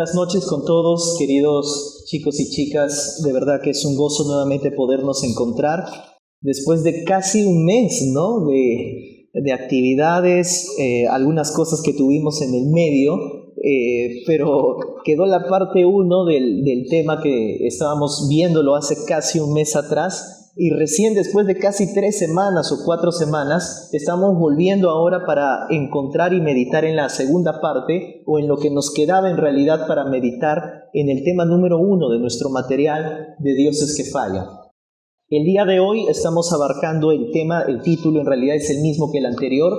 buenas noches con todos, queridos chicos y chicas. De verdad que es un gozo nuevamente podernos encontrar después de casi un mes, ¿no? de actividades, algunas cosas que tuvimos en el medio, pero quedó la parte 1 del tema que estábamos viéndolo hace casi un mes atrás. Y recién después de casi 3 semanas o 4 semanas, estamos volviendo ahora para encontrar y meditar en la segunda parte, o en lo que nos quedaba en realidad para meditar en el tema número 1 de nuestro material de Dioses que Fallan. El día de hoy estamos abarcando el tema, el título en realidad es el mismo que el anterior,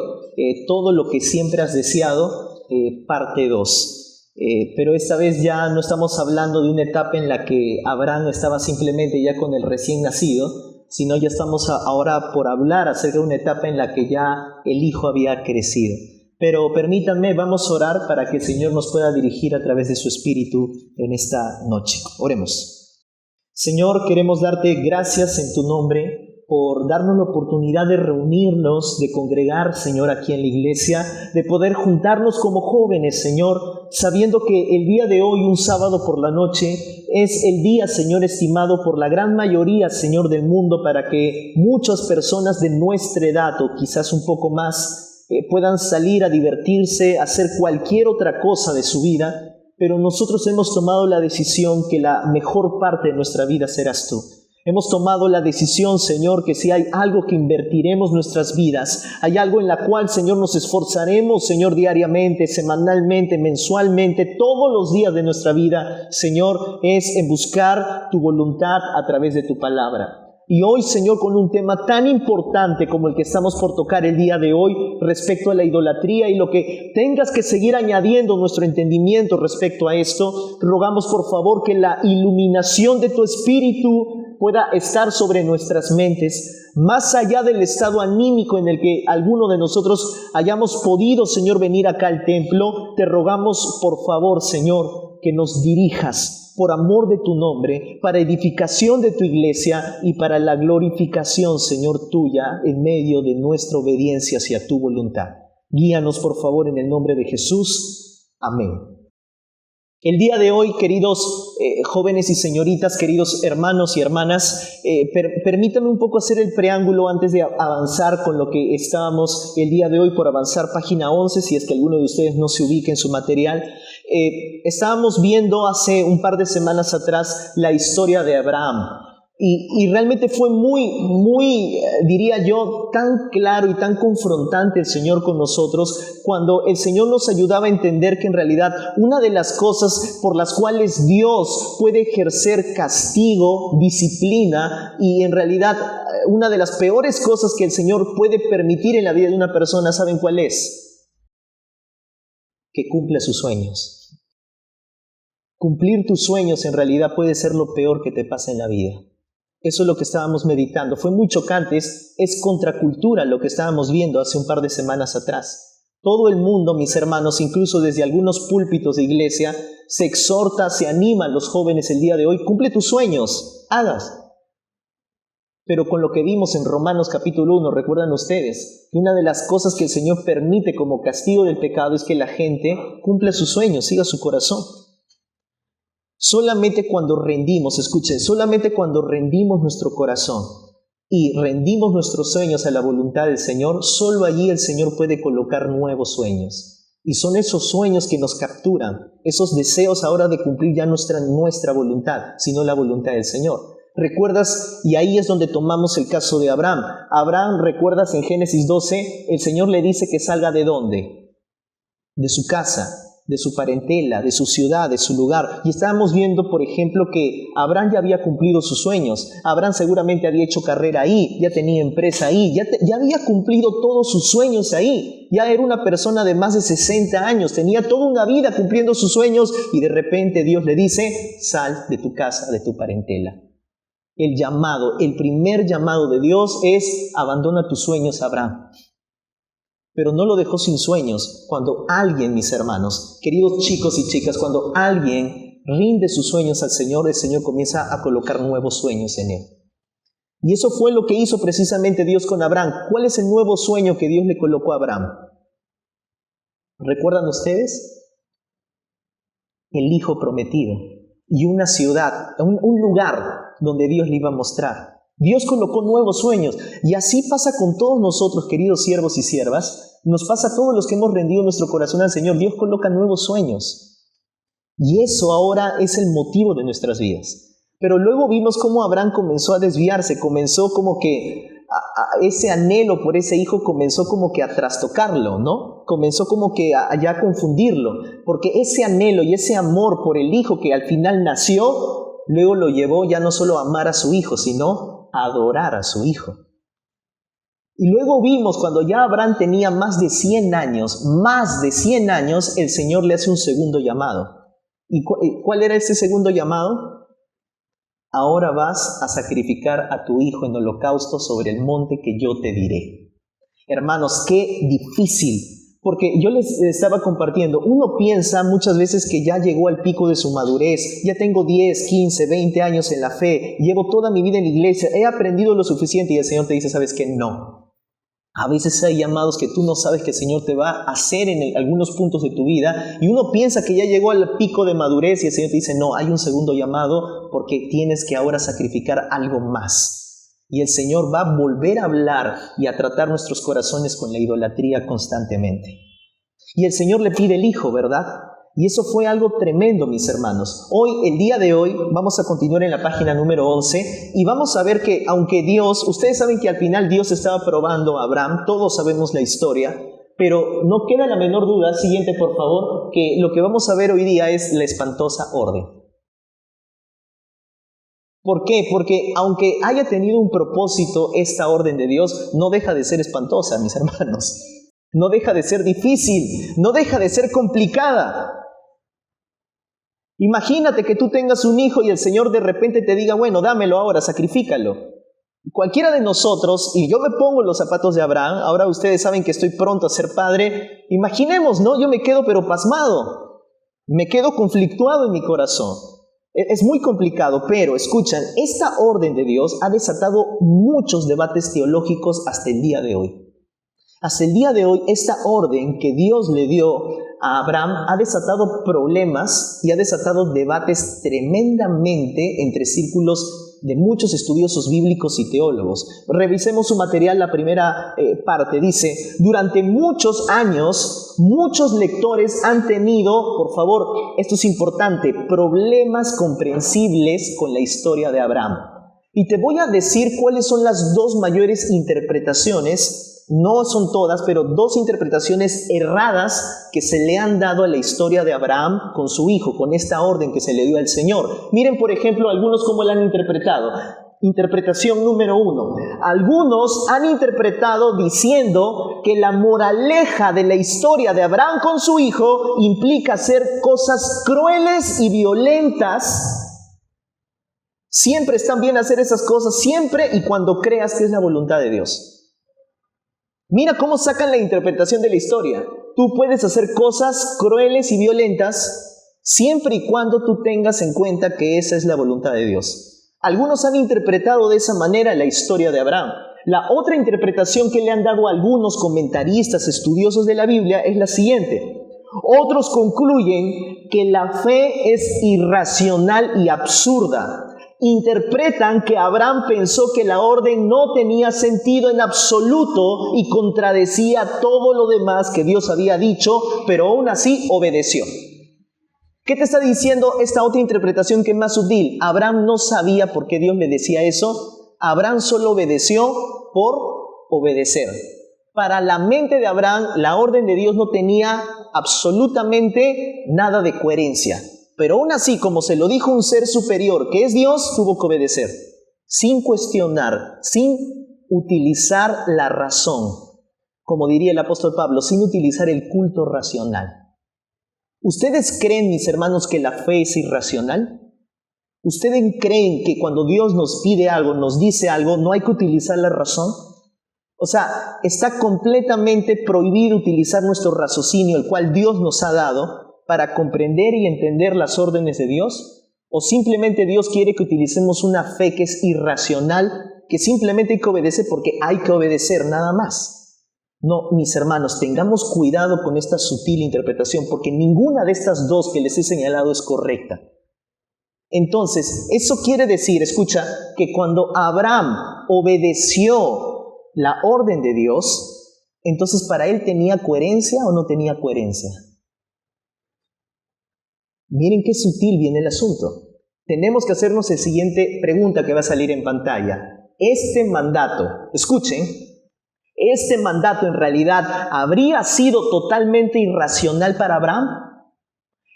Todo lo que siempre has deseado, parte 2. Pero esta vez ya no estamos hablando de una etapa en la que Abraham estaba simplemente ya con el recién nacido, sino ya estamos ahora por hablar acerca de una etapa en la que ya el hijo había crecido. Pero permítanme, vamos a orar para que el Señor nos pueda dirigir a través de su Espíritu en esta noche. Oremos. Señor, queremos darte gracias en tu nombre por darnos la oportunidad de reunirnos, de congregar, Señor, aquí en la iglesia, de poder juntarnos como jóvenes, Señor, sabiendo que el día de hoy, un sábado por la noche, es el día, Señor, estimado por la gran mayoría, Señor, del mundo, para que muchas personas de nuestra edad, o quizás un poco más, puedan salir a divertirse, a hacer cualquier otra cosa de su vida, pero nosotros hemos tomado la decisión que la mejor parte de nuestra vida serás tú. Hemos tomado la decisión, Señor, que si hay algo que invertiremos nuestras vidas, hay algo en la cual, Señor, nos esforzaremos, Señor, diariamente, semanalmente, mensualmente, todos los días de nuestra vida, Señor, es en buscar tu voluntad a través de tu palabra. Y hoy, Señor, con un tema tan importante como el que estamos por tocar el día de hoy respecto a la idolatría y lo que tengas que seguir añadiendo nuestro entendimiento respecto a esto, rogamos por favor que la iluminación de tu Espíritu pueda estar sobre nuestras mentes, más allá del estado anímico en el que alguno de nosotros hayamos podido, Señor, venir acá al templo. Te rogamos por favor, Señor, que nos dirijas por amor de tu nombre, para edificación de tu iglesia y para la glorificación, Señor, tuya en medio de nuestra obediencia hacia tu voluntad. Guíanos, por favor, en el nombre de Jesús. Amén. El día de hoy, queridos jóvenes y señoritas, queridos hermanos y hermanas, permítanme un poco hacer el preámbulo antes de avanzar con lo que estábamos el día de hoy por avanzar, página 11, si es que alguno de ustedes no se ubica en su material. Estábamos viendo hace un par de semanas atrás la historia de Abraham. Y realmente fue muy, diría yo, tan claro y tan confrontante el Señor con nosotros, cuando el Señor nos ayudaba a entender que en realidad una de las cosas por las cuales Dios puede ejercer castigo, disciplina, y en realidad una de las peores cosas que el Señor puede permitir en la vida de una persona, ¿saben cuál es? Que cumpla sus sueños. Cumplir tus sueños en realidad puede ser lo peor que te pasa en la vida. Eso es lo que estábamos meditando. Fue muy chocante, es contracultura lo que estábamos viendo hace un par de semanas atrás. Todo el mundo, mis hermanos, incluso desde algunos púlpitos de iglesia, se exhorta, se anima a los jóvenes el día de hoy: cumple tus sueños, hagas. Pero con lo que vimos en Romanos capítulo 1, recuerdan ustedes, que una de las cosas que el Señor permite como castigo del pecado es que la gente cumpla sus sueños, siga su corazón. Solamente cuando rendimos, escuchen, solamente cuando rendimos nuestro corazón y rendimos nuestros sueños a la voluntad del Señor, solo allí el Señor puede colocar nuevos sueños. Y son esos sueños que nos capturan, esos deseos ahora de cumplir ya nuestra voluntad, sino la voluntad del Señor. ¿Recuerdas? Y ahí es donde tomamos el caso de Abraham. Abraham, ¿recuerdas en Génesis 12? El Señor le dice que salga ¿de dónde? De su casa, de su parentela, de su ciudad, de su lugar. Y estábamos viendo, por ejemplo, que Abraham ya había cumplido sus sueños. Abraham seguramente había hecho carrera ahí, ya tenía empresa ahí, ya había cumplido todos sus sueños ahí. Ya era una persona de más de 60 años, tenía toda una vida cumpliendo sus sueños, y de repente Dios le dice: sal de tu casa, de tu parentela. El llamado, el primer llamado de Dios es: abandona tus sueños, Abraham. Pero no lo dejó sin sueños. Cuando alguien, mis hermanos, queridos chicos y chicas, cuando alguien rinde sus sueños al Señor, el Señor comienza a colocar nuevos sueños en él. Y eso fue lo que hizo precisamente Dios con Abraham. ¿Cuál es el nuevo sueño que Dios le colocó a Abraham? ¿Recuerdan ustedes? el hijo prometido y una ciudad, un lugar donde Dios le iba a mostrar. Dios colocó nuevos sueños y así pasa con todos nosotros, queridos siervos y siervas. Nos pasa a todos los que hemos rendido nuestro corazón al Señor. Dios coloca nuevos sueños y eso ahora es el motivo de nuestras vidas. Pero luego vimos cómo Abraham comenzó a desviarse, comenzó como que ese anhelo por ese hijo comenzó como que a trastocarlo, ¿no? Comenzó como que a ya confundirlo, porque ese anhelo y ese amor por el hijo que al final nació, luego lo llevó ya no solo a amar a su hijo, sino a adorar a su hijo. Y luego vimos cuando ya Abraham tenía más de 100 años, el Señor le hace un segundo llamado. ¿Y cuál era ese segundo llamado? Ahora vas a sacrificar a tu hijo en holocausto sobre el monte que yo te diré. Hermanos, qué difícil. Porque yo les estaba compartiendo, uno piensa muchas veces que ya llegó al pico de su madurez, ya tengo 10, 15, 20 años en la fe, llevo toda mi vida en la iglesia, he aprendido lo suficiente y el Señor te dice, ¿sabes qué? No. A veces hay llamados que tú no sabes que el Señor te va a hacer en algunos puntos de tu vida y uno piensa que ya llegó al pico de madurez y el Señor te dice, no, hay un segundo llamado porque tienes que ahora sacrificar algo más. Y el Señor va a volver a hablar y a tratar nuestros corazones con la idolatría constantemente. Y el Señor le pide el hijo, ¿verdad? Y eso fue algo tremendo, mis hermanos. Hoy, el día de hoy, vamos a continuar en la página número 11 y vamos a ver que aunque Dios, ustedes saben que al final Dios estaba probando a Abraham, todos sabemos la historia, pero no queda la menor duda, siguiente por favor, que lo que vamos a ver hoy día es la espantosa orden. ¿Por qué? Porque aunque haya tenido un propósito esta orden de Dios, no deja de ser espantosa, mis hermanos. No deja de ser difícil, no deja de ser complicada. Imagínate que tú tengas un hijo y el Señor de repente te diga, bueno, dámelo ahora, sacrifícalo. Cualquiera de nosotros, y yo me pongo en los zapatos de Abraham, ahora ustedes saben que estoy pronto a ser padre, imaginemos, ¿no? Yo me quedo pero pasmado, me quedo conflictuado en mi corazón. Es muy complicado, pero escuchan, esta orden de Dios ha desatado muchos debates teológicos hasta el día de hoy. Hasta el día de hoy, esta orden que Dios le dio a Abraham ha desatado problemas y ha desatado debates tremendamente entre círculos de muchos estudiosos bíblicos y teólogos. Revisemos su material, la primera parte dice, durante muchos años, muchos lectores han tenido, por favor, esto es importante, problemas comprensibles con la historia de Abraham. Y te voy a decir cuáles son las dos mayores interpretaciones. No son todas, pero dos interpretaciones erradas que se le han dado a la historia de Abraham con su hijo, con esta orden que se le dio al Señor. Miren, por ejemplo, algunos cómo la han interpretado. Interpretación número 1. Algunos han interpretado diciendo que la moraleja de la historia de Abraham con su hijo implica hacer cosas crueles y violentas. Siempre están bien hacer esas cosas, siempre y cuando creas que es la voluntad de Dios. Mira cómo sacan la interpretación de la historia. Tú puedes hacer cosas crueles y violentas siempre y cuando tú tengas en cuenta que esa es la voluntad de Dios. Algunos han interpretado de esa manera la historia de Abraham. La otra interpretación que le han dado algunos comentaristas estudiosos de la Biblia es la siguiente. Otros concluyen que la fe es irracional y absurda. Interpretan que Abraham pensó que la orden no tenía sentido en absoluto y contradecía todo lo demás que Dios había dicho, pero aún así obedeció. ¿Qué te está diciendo esta otra interpretación que es más sutil? Abraham no sabía por qué Dios le decía eso. Abraham solo obedeció por obedecer. Para la mente de Abraham, la orden de Dios no tenía absolutamente nada de coherencia. Pero aún así, como se lo dijo un ser superior, que es Dios, tuvo que obedecer, sin cuestionar, sin utilizar la razón, como diría el apóstol Pablo, sin utilizar el culto racional. ¿Ustedes creen, mis hermanos, que la fe es irracional? ¿Ustedes creen que cuando Dios nos pide algo, nos dice algo, no hay que utilizar la razón? O sea, está completamente prohibido utilizar nuestro raciocinio, el cual Dios nos ha dado, para comprender y entender las órdenes de Dios? ¿O simplemente Dios quiere que utilicemos una fe que es irracional, que simplemente hay que obedecer porque hay que obedecer nada más? No, mis hermanos, tengamos cuidado con esta sutil interpretación, porque ninguna de estas dos que les he señalado es correcta. Entonces, eso quiere decir, escucha, que cuando Abraham obedeció la orden de Dios, entonces para él ¿tenía coherencia o no tenía coherencia? Miren qué sutil viene el asunto. Tenemos que hacernos la siguiente pregunta que va a salir en pantalla. Este mandato, escuchen, ¿este mandato en realidad habría sido totalmente irracional para Abraham?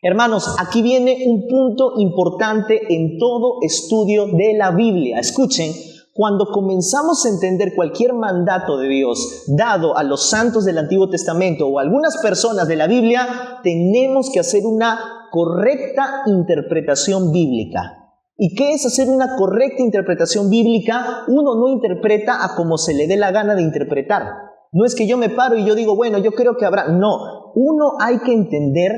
Hermanos, aquí viene un punto importante en todo estudio de la Biblia. Escuchen, cuando comenzamos a entender cualquier mandato de Dios dado a los santos del Antiguo Testamento o a algunas personas de la Biblia, tenemos que hacer una correcta interpretación bíblica. ¿Y qué es hacer una correcta interpretación bíblica? Uno no interpreta a como se le dé la gana de interpretar. No es que yo me paro y yo digo, bueno, yo creo que habrá. No, uno hay que entender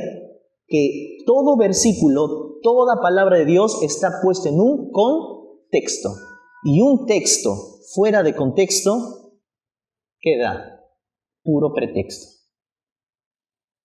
que todo versículo, toda palabra de Dios está puesto en un contexto. Y un texto fuera de contexto queda puro pretexto.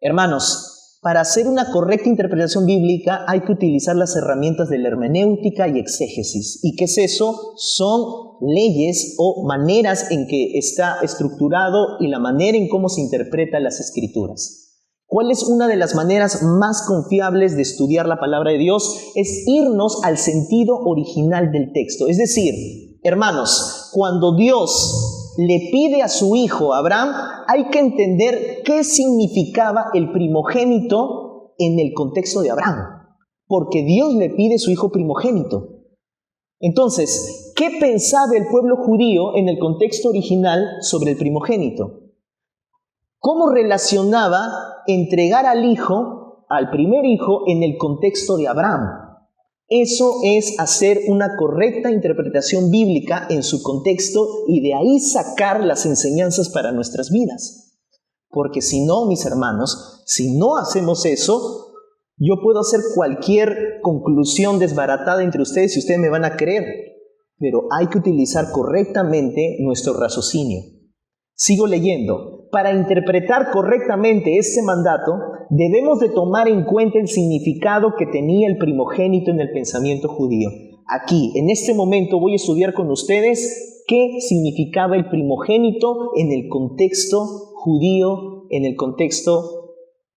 Hermanos, para hacer una correcta interpretación bíblica hay que utilizar las herramientas de la hermenéutica y exégesis. ¿Y qué es eso? Son leyes o maneras en que está estructurado y la manera en cómo se interpretan las Escrituras. ¿Cuál es una de las maneras más confiables de estudiar la palabra de Dios? Es irnos al sentido original del texto. Es decir, hermanos, cuando Dios le pide a su hijo Abraham, hay que entender qué significaba el primogénito en el contexto de Abraham. Porque Dios le pide a su hijo primogénito. Entonces, ¿qué pensaba el pueblo judío en el contexto original sobre el primogénito? ¿Cómo relacionaba entregar al hijo, al primer hijo, en el contexto de Abraham? Eso es hacer una correcta interpretación bíblica en su contexto y de ahí sacar las enseñanzas para nuestras vidas. Porque si no, mis hermanos, si no hacemos eso, yo puedo hacer cualquier conclusión desbaratada entre ustedes y ustedes me van a creer. Pero hay que utilizar correctamente nuestro raciocinio. Sigo leyendo. Para interpretar correctamente este mandato, debemos de tomar en cuenta el significado que tenía el primogénito en el pensamiento judío. Aquí, en este momento, voy a estudiar con ustedes qué significaba el primogénito en el contexto judío, en el contexto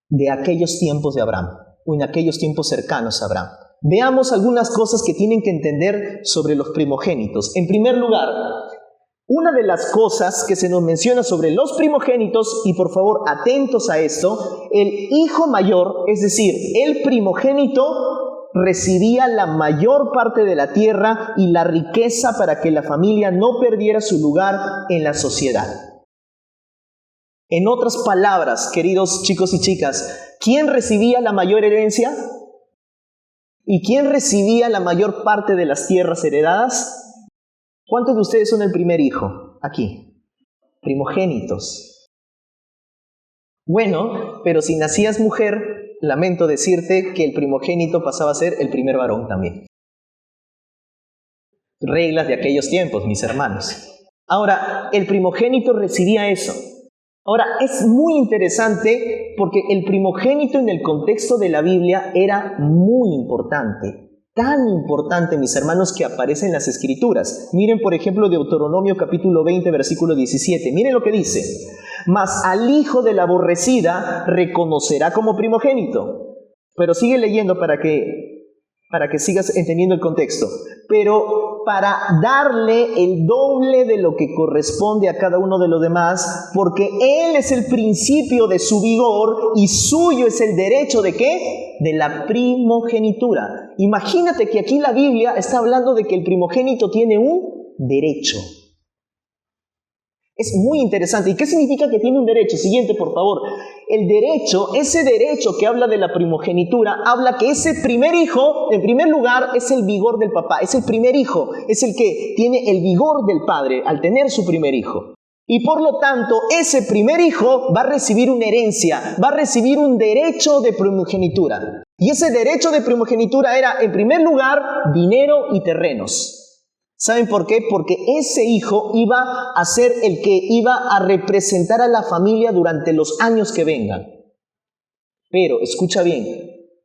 de aquellos tiempos de Abraham, o en aquellos tiempos cercanos a Abraham. Veamos algunas cosas que tienen que entender sobre los primogénitos. En primer lugar, una de las cosas que se nos menciona sobre los primogénitos, y por favor atentos a esto, el hijo mayor, es decir, el primogénito, recibía la mayor parte de la tierra y la riqueza para que la familia no perdiera su lugar en la sociedad. En otras palabras, queridos chicos y chicas, ¿quién recibía la mayor herencia? ¿Y quién recibía la mayor parte de las tierras heredadas? ¿Cuántos de ustedes son el primer hijo? Aquí. Primogénitos. Bueno, pero si nacías mujer, lamento decirte que el primogénito pasaba a ser el primer varón también. Reglas de aquellos tiempos, mis hermanos. Ahora, el primogénito recibía eso. Ahora, es muy interesante porque el primogénito en el contexto de la Biblia era muy importante. Tan importante, mis hermanos, que aparece en las Escrituras. Miren, por ejemplo, Deuteronomio capítulo 20, versículo 17. Miren lo que dice. Mas al hijo de la aborrecida reconocerá como primogénito. Pero sigue leyendo para que sigas entendiendo el contexto. Pero para darle el doble de lo que corresponde a cada uno de los demás, porque él es el principio de su vigor y suyo es el derecho ¿de qué? De la primogenitura. Imagínate que aquí la Biblia está hablando de que el primogénito tiene un derecho. Es muy interesante. ¿Y qué significa que tiene un derecho? Siguiente, por favor. El derecho, ese derecho que habla de la primogenitura, habla que ese primer hijo, en primer lugar, es el vigor del papá. Es el primer hijo, es el que tiene el vigor del padre al tener su primer hijo. Y por lo tanto, ese primer hijo va a recibir una herencia, va a recibir un derecho de primogenitura. Y ese derecho de primogenitura era, en primer lugar, dinero y terrenos. ¿Saben por qué? Porque ese hijo iba a ser el que iba a representar a la familia durante los años que vengan. Pero, escucha bien,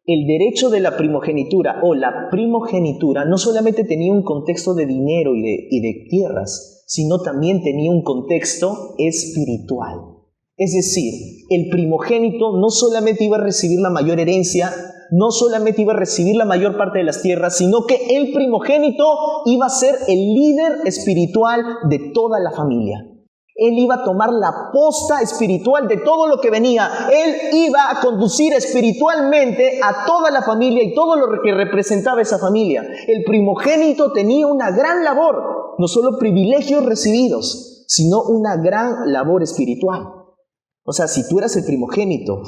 el derecho de la primogenitura o la primogenitura no solamente tenía un contexto de dinero y de tierras, sino también tenía un contexto espiritual. Es decir, el primogénito no solamente iba a recibir la mayor herencia, no solamente iba a recibir la mayor parte de las tierras, sino que el primogénito iba a ser el líder espiritual de toda la familia. Él iba a tomar la posta espiritual de todo lo que venía. Él iba a conducir espiritualmente a toda la familia y todo lo que representaba esa familia. El primogénito tenía una gran labor, no solo privilegios recibidos, sino una gran labor espiritual. O sea, si tú eras el primogénito,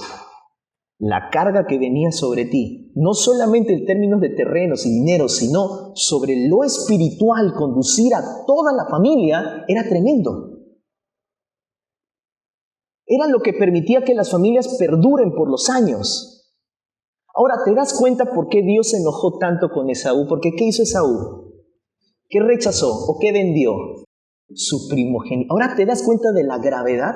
la carga que venía sobre ti, no solamente en términos de terrenos y dinero, sino sobre lo espiritual, conducir a toda la familia, era tremendo. Era lo que permitía que las familias perduren por los años. Ahora, ¿te das cuenta por qué Dios se enojó tanto con Esaú? Porque ¿qué hizo Esaú? ¿Qué rechazó o qué vendió? Su primogénito. Ahora, ¿te das cuenta de la gravedad?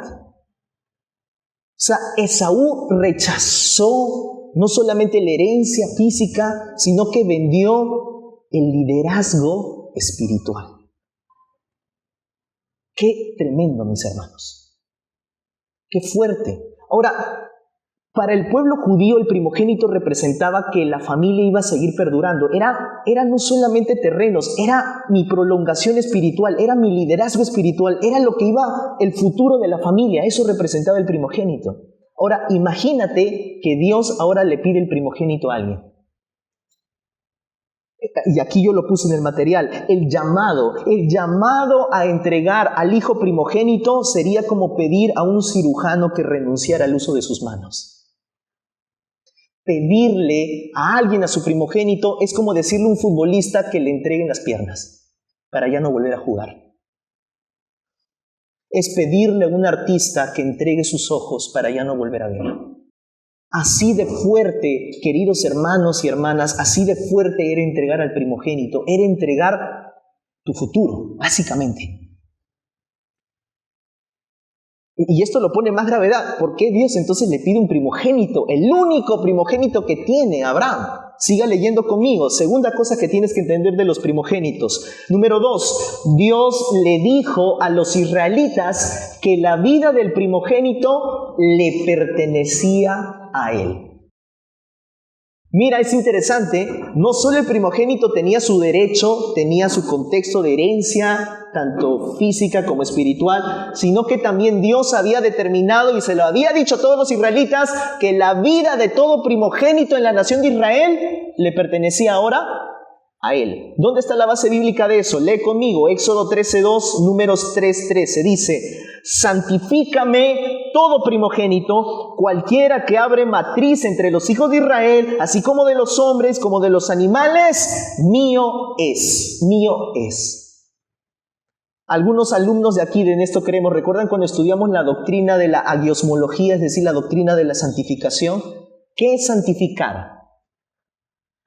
O sea, Esaú rechazó no solamente la herencia física, sino que vendió el liderazgo espiritual. Qué tremendo, mis hermanos. Qué fuerte. Ahora, para el pueblo judío el primogénito representaba que la familia iba a seguir perdurando. Era no solamente terrenos, era mi prolongación espiritual, era mi liderazgo espiritual, era lo que iba el futuro de la familia. Eso representaba el primogénito. Ahora, imagínate que Dios ahora le pide el primogénito a alguien. Y aquí yo lo puse en el material. El llamado a entregar al hijo primogénito sería como pedir a un cirujano que renunciara al uso de sus manos. Pedirle a alguien a su primogénito es como decirle a un futbolista que le entreguen las piernas para ya no volver a jugar. Es pedirle a un artista que entregue sus ojos para ya no volver a ver. Así de fuerte, queridos hermanos y hermanas, así de fuerte era entregar al primogénito, era entregar tu futuro, básicamente. Y esto lo pone más gravedad. ¿Por qué Dios entonces le pide un primogénito? El único primogénito que tiene Abraham. Siga leyendo conmigo. Segunda cosa que tienes que entender de los primogénitos. Número 2. Dios le dijo a los israelitas que la vida del primogénito le pertenecía a él. Mira, es interesante, no solo el primogénito tenía su derecho, tenía su contexto de herencia, tanto física como espiritual, sino que también Dios había determinado y se lo había dicho a todos los israelitas que la vida de todo primogénito en la nación de Israel le pertenecía ahora a él. ¿Dónde está la base bíblica de eso? Lee conmigo, Éxodo 13:2, Números 3:13, dice: santifícame todo primogénito, cualquiera que abre matriz entre los hijos de Israel, así como de los hombres, como de los animales, mío es, mío es. Algunos alumnos de aquí de En Esto Creemos, ¿recuerdan cuando estudiamos la doctrina de la agiosmología, es decir, la doctrina de la santificación? ¿Qué es santificar?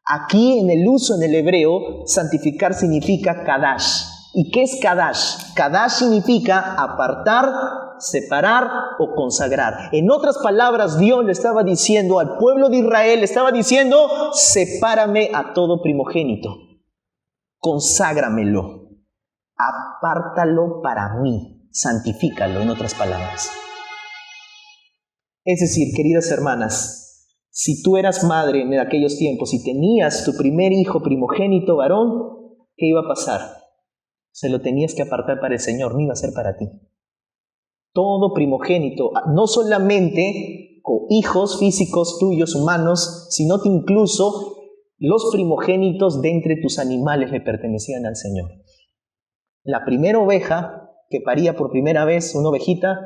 Aquí en el uso en el hebreo, santificar significa kadash. ¿Y qué es kadash? Kadash significa apartar, separar o consagrar. En otras palabras, Dios le estaba diciendo al pueblo de Israel, le estaba diciendo: sepárame a todo primogénito, conságramelo, apártalo para mí, santifícalo, en otras palabras. Es decir, queridas hermanas, si tú eras madre en aquellos tiempos y tenías tu primer hijo primogénito varón, ¿qué iba a pasar? Se lo tenías que apartar para el Señor, no iba a ser para ti. Todo primogénito, no solamente con hijos físicos tuyos, humanos, sino que incluso los primogénitos de entre tus animales le pertenecían al Señor. La primera oveja que paría por primera vez, una ovejita,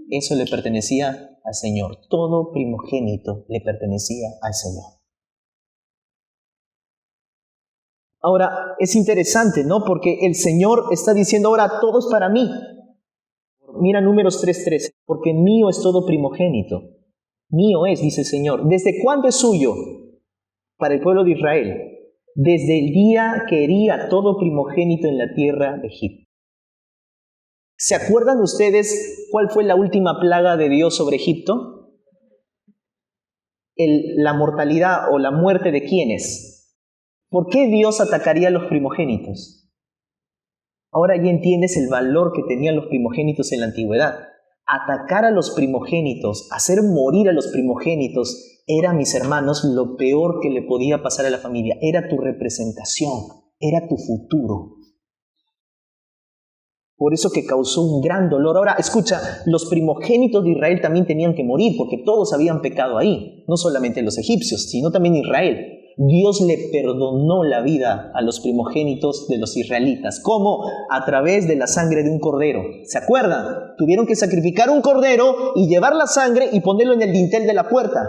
eso le pertenecía al Señor. Todo primogénito le pertenecía al Señor. Ahora, es interesante, ¿no? Porque el Señor está diciendo ahora: todo es para mí. Mira Números 3:13. Porque mío es todo primogénito. Mío es, dice el Señor. ¿Desde cuándo es suyo? Para el pueblo de Israel. desde el día que hería todo primogénito en la tierra de Egipto. ¿Se acuerdan ustedes cuál fue la última plaga de Dios sobre Egipto? La mortalidad o la muerte de ¿quiénes? ¿Por qué Dios atacaría a los primogénitos? Ahora ya entiendes el valor que tenían los primogénitos en la antigüedad. Atacar a los primogénitos, hacer morir a los primogénitos, era, mis hermanos, lo peor que le podía pasar a la familia. Era tu representación, era tu futuro. Por eso que causó un gran dolor. Ahora, escucha, los primogénitos de Israel también tenían que morir, porque todos habían pecado ahí. No solamente los egipcios, sino también Israel. Dios le perdonó la vida a los primogénitos de los israelitas. ¿Cómo? A través de la sangre de un cordero. ¿Se acuerdan? Tuvieron que sacrificar un cordero y llevar la sangre y ponerlo en el dintel de la puerta.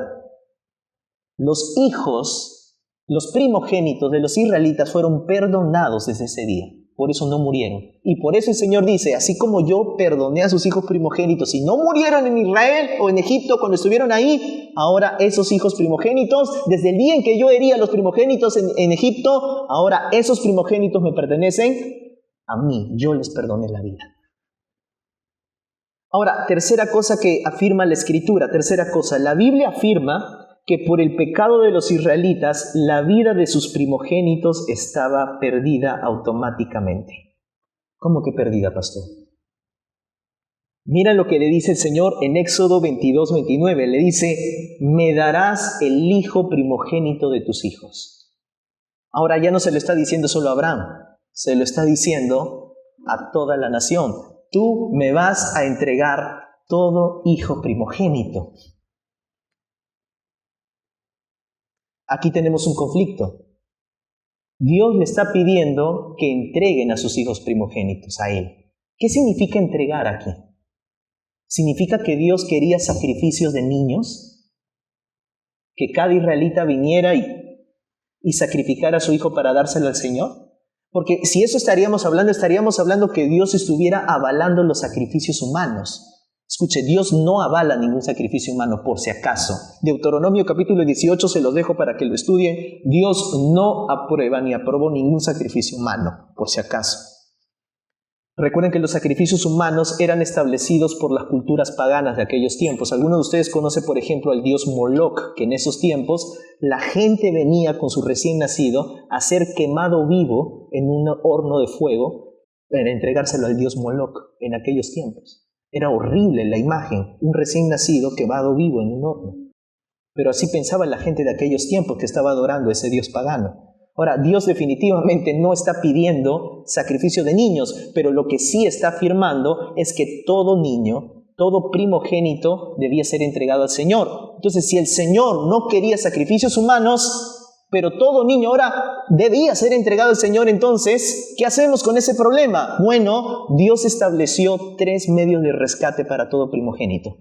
Los hijos, los primogénitos de los israelitas fueron perdonados desde ese día. Por eso no murieron. Y por eso el Señor dice, así como yo perdoné a sus hijos primogénitos y no murieron en Israel o en Egipto cuando estuvieron ahí, ahora esos hijos primogénitos, desde el día en que yo hería a los primogénitos en Egipto, ahora esos primogénitos me pertenecen a mí. Yo les perdoné la vida. Ahora, tercera cosa que afirma la Escritura, la Biblia afirma que por el pecado de los israelitas, la vida de sus primogénitos estaba perdida automáticamente. ¿Cómo que perdida, pastor? Mira lo que le dice el Señor en Éxodo 22:29. Le dice, me darás el hijo primogénito de tus hijos. Ahora ya no se lo está diciendo solo a Abraham, se lo está diciendo a toda la nación. Tú me vas a entregar todo hijo primogénito. Aquí tenemos un conflicto. Dios le está pidiendo que entreguen a sus hijos primogénitos a Él. ¿Qué significa entregar aquí? ¿Significa que Dios quería sacrificios de niños? ¿Que cada israelita viniera y sacrificara a su hijo para dárselo al Señor? Porque si eso estaríamos hablando que Dios estuviera avalando los sacrificios humanos. Escuche, Dios no avala ningún sacrificio humano por si acaso. Deuteronomio capítulo 18, se los dejo para que lo estudien. Dios no aprueba ni aprobó ningún sacrificio humano, por si acaso. Recuerden que los sacrificios humanos eran establecidos por las culturas paganas de aquellos tiempos. Algunos de ustedes conocen, por ejemplo, al dios Moloch, que en esos tiempos la gente venía con su recién nacido a ser quemado vivo en un horno de fuego para entregárselo al dios Moloch en aquellos tiempos. Era horrible la imagen, un recién nacido quemado vivo en un horno. Pero así pensaba la gente de aquellos tiempos que estaba adorando a ese dios pagano. Ahora, Dios definitivamente no está pidiendo sacrificio de niños, pero lo que sí está afirmando es que todo niño, todo primogénito debía ser entregado al Señor. Entonces, si el Señor no quería sacrificios humanos, pero todo niño ahora debía ser entregado al Señor, entonces, ¿qué hacemos con ese problema? Bueno, Dios estableció 3 medios de rescate para todo primogénito.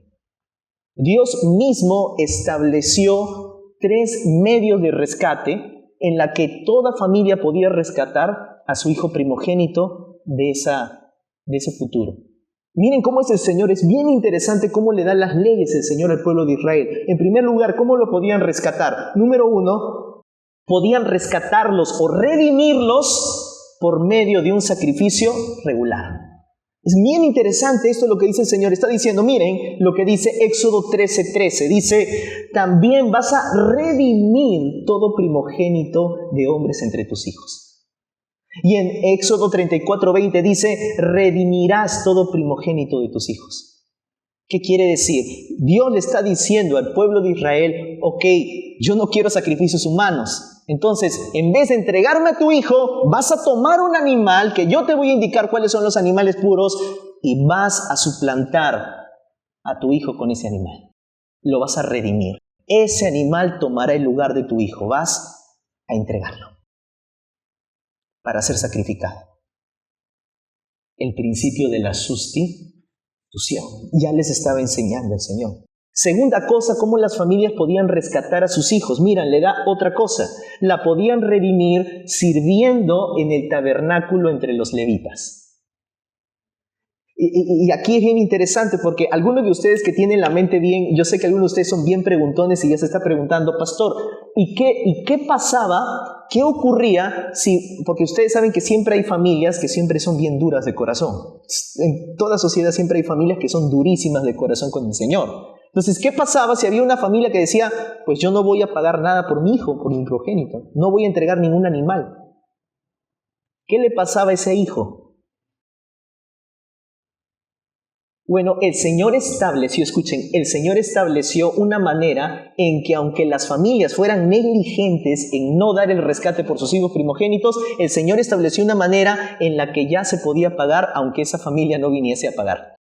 Dios mismo estableció 3 medios de rescate en la que toda familia podía rescatar a su hijo primogénito de ese futuro. Miren cómo es el Señor, es bien interesante cómo le da las leyes el Señor al pueblo de Israel. En primer lugar, ¿cómo lo podían rescatar? Número 1, podían rescatarlos o redimirlos por medio de un sacrificio regular. Es bien interesante esto lo que dice el Señor. Está diciendo, miren lo que dice Éxodo 13:13. Dice, también vas a redimir todo primogénito de hombres entre tus hijos. Y en Éxodo 34:20 dice, redimirás todo primogénito de tus hijos. ¿Qué quiere decir? Dios le está diciendo al pueblo de Israel, ok, yo no quiero sacrificios humanos. Entonces, en vez de entregarme a tu hijo, vas a tomar un animal que yo te voy a indicar cuáles son los animales puros y vas a suplantar a tu hijo con ese animal. Lo vas a redimir. Ese animal tomará el lugar de tu hijo. Vas a entregarlo para ser sacrificado. El principio de la sustitución. Ya les estaba enseñando el Señor. Segunda cosa, cómo las familias podían rescatar a sus hijos. Miren, le da otra cosa. La podían redimir sirviendo en el tabernáculo entre los levitas. Y aquí es bien interesante porque algunos de ustedes que tienen la mente bien, yo sé que algunos de ustedes son bien preguntones y ya se está preguntando, pastor, ¿y qué pasaba? ¿Qué ocurría si, porque ustedes saben que siempre hay familias que siempre son bien duras de corazón. En toda sociedad siempre hay familias que son durísimas de corazón con el Señor. Entonces, ¿qué pasaba si había una familia que decía, pues yo no voy a pagar nada por mi hijo, por mi progénito, no voy a entregar ningún animal? ¿Qué le pasaba a ese hijo? Bueno, el Señor estableció, escuchen, el Señor estableció una manera en que aunque las familias fueran negligentes en no dar el rescate por sus hijos primogénitos, el Señor estableció una manera en la que ya se podía pagar aunque esa familia no viniese a pagar.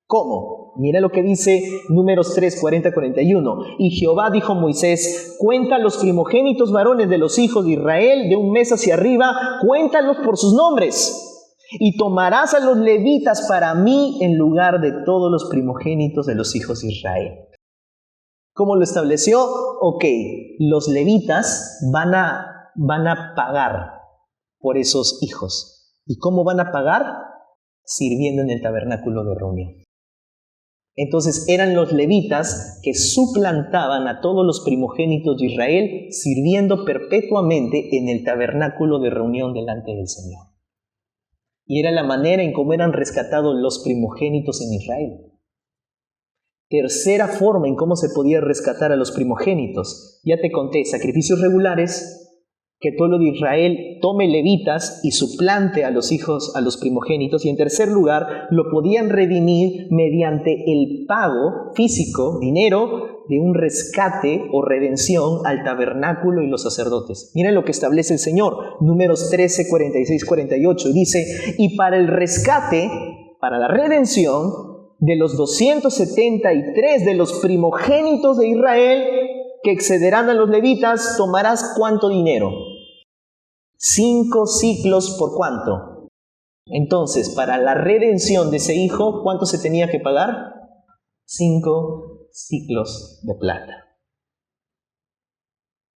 ¿Cómo? Mira lo que dice Números 3, 40-41. Y Jehová dijo a Moisés, cuenta los primogénitos varones de los hijos de Israel de un mes hacia arriba, cuéntalos por sus nombres. Y tomarás a los levitas para mí en lugar de todos los primogénitos de los hijos de Israel. ¿Cómo lo estableció? Ok, los levitas van a pagar por esos hijos. ¿Y cómo van a pagar? Sirviendo en el tabernáculo de reunión. Entonces eran los levitas que suplantaban a todos los primogénitos de Israel, sirviendo perpetuamente en el tabernáculo de reunión delante del Señor. Y era la manera en cómo eran rescatados los primogénitos en Israel. Tercera forma en cómo se podía rescatar a los primogénitos. Ya te conté, sacrificios regulares, que el pueblo de Israel tome levitas y suplante a los hijos, a los primogénitos. Y en tercer lugar, lo podían redimir mediante el pago físico, dinero, de un rescate o redención al tabernáculo y los sacerdotes. Miren lo que establece el Señor. Números 13, 46, 48. Dice, y para el rescate, para la redención de los 273 de los primogénitos de Israel que excederán a los levitas, tomarás ¿cuánto dinero? 5 siclos por ¿cuánto? Entonces, para la redención de ese hijo, ¿cuánto se tenía que pagar? 5 ciclos de plata.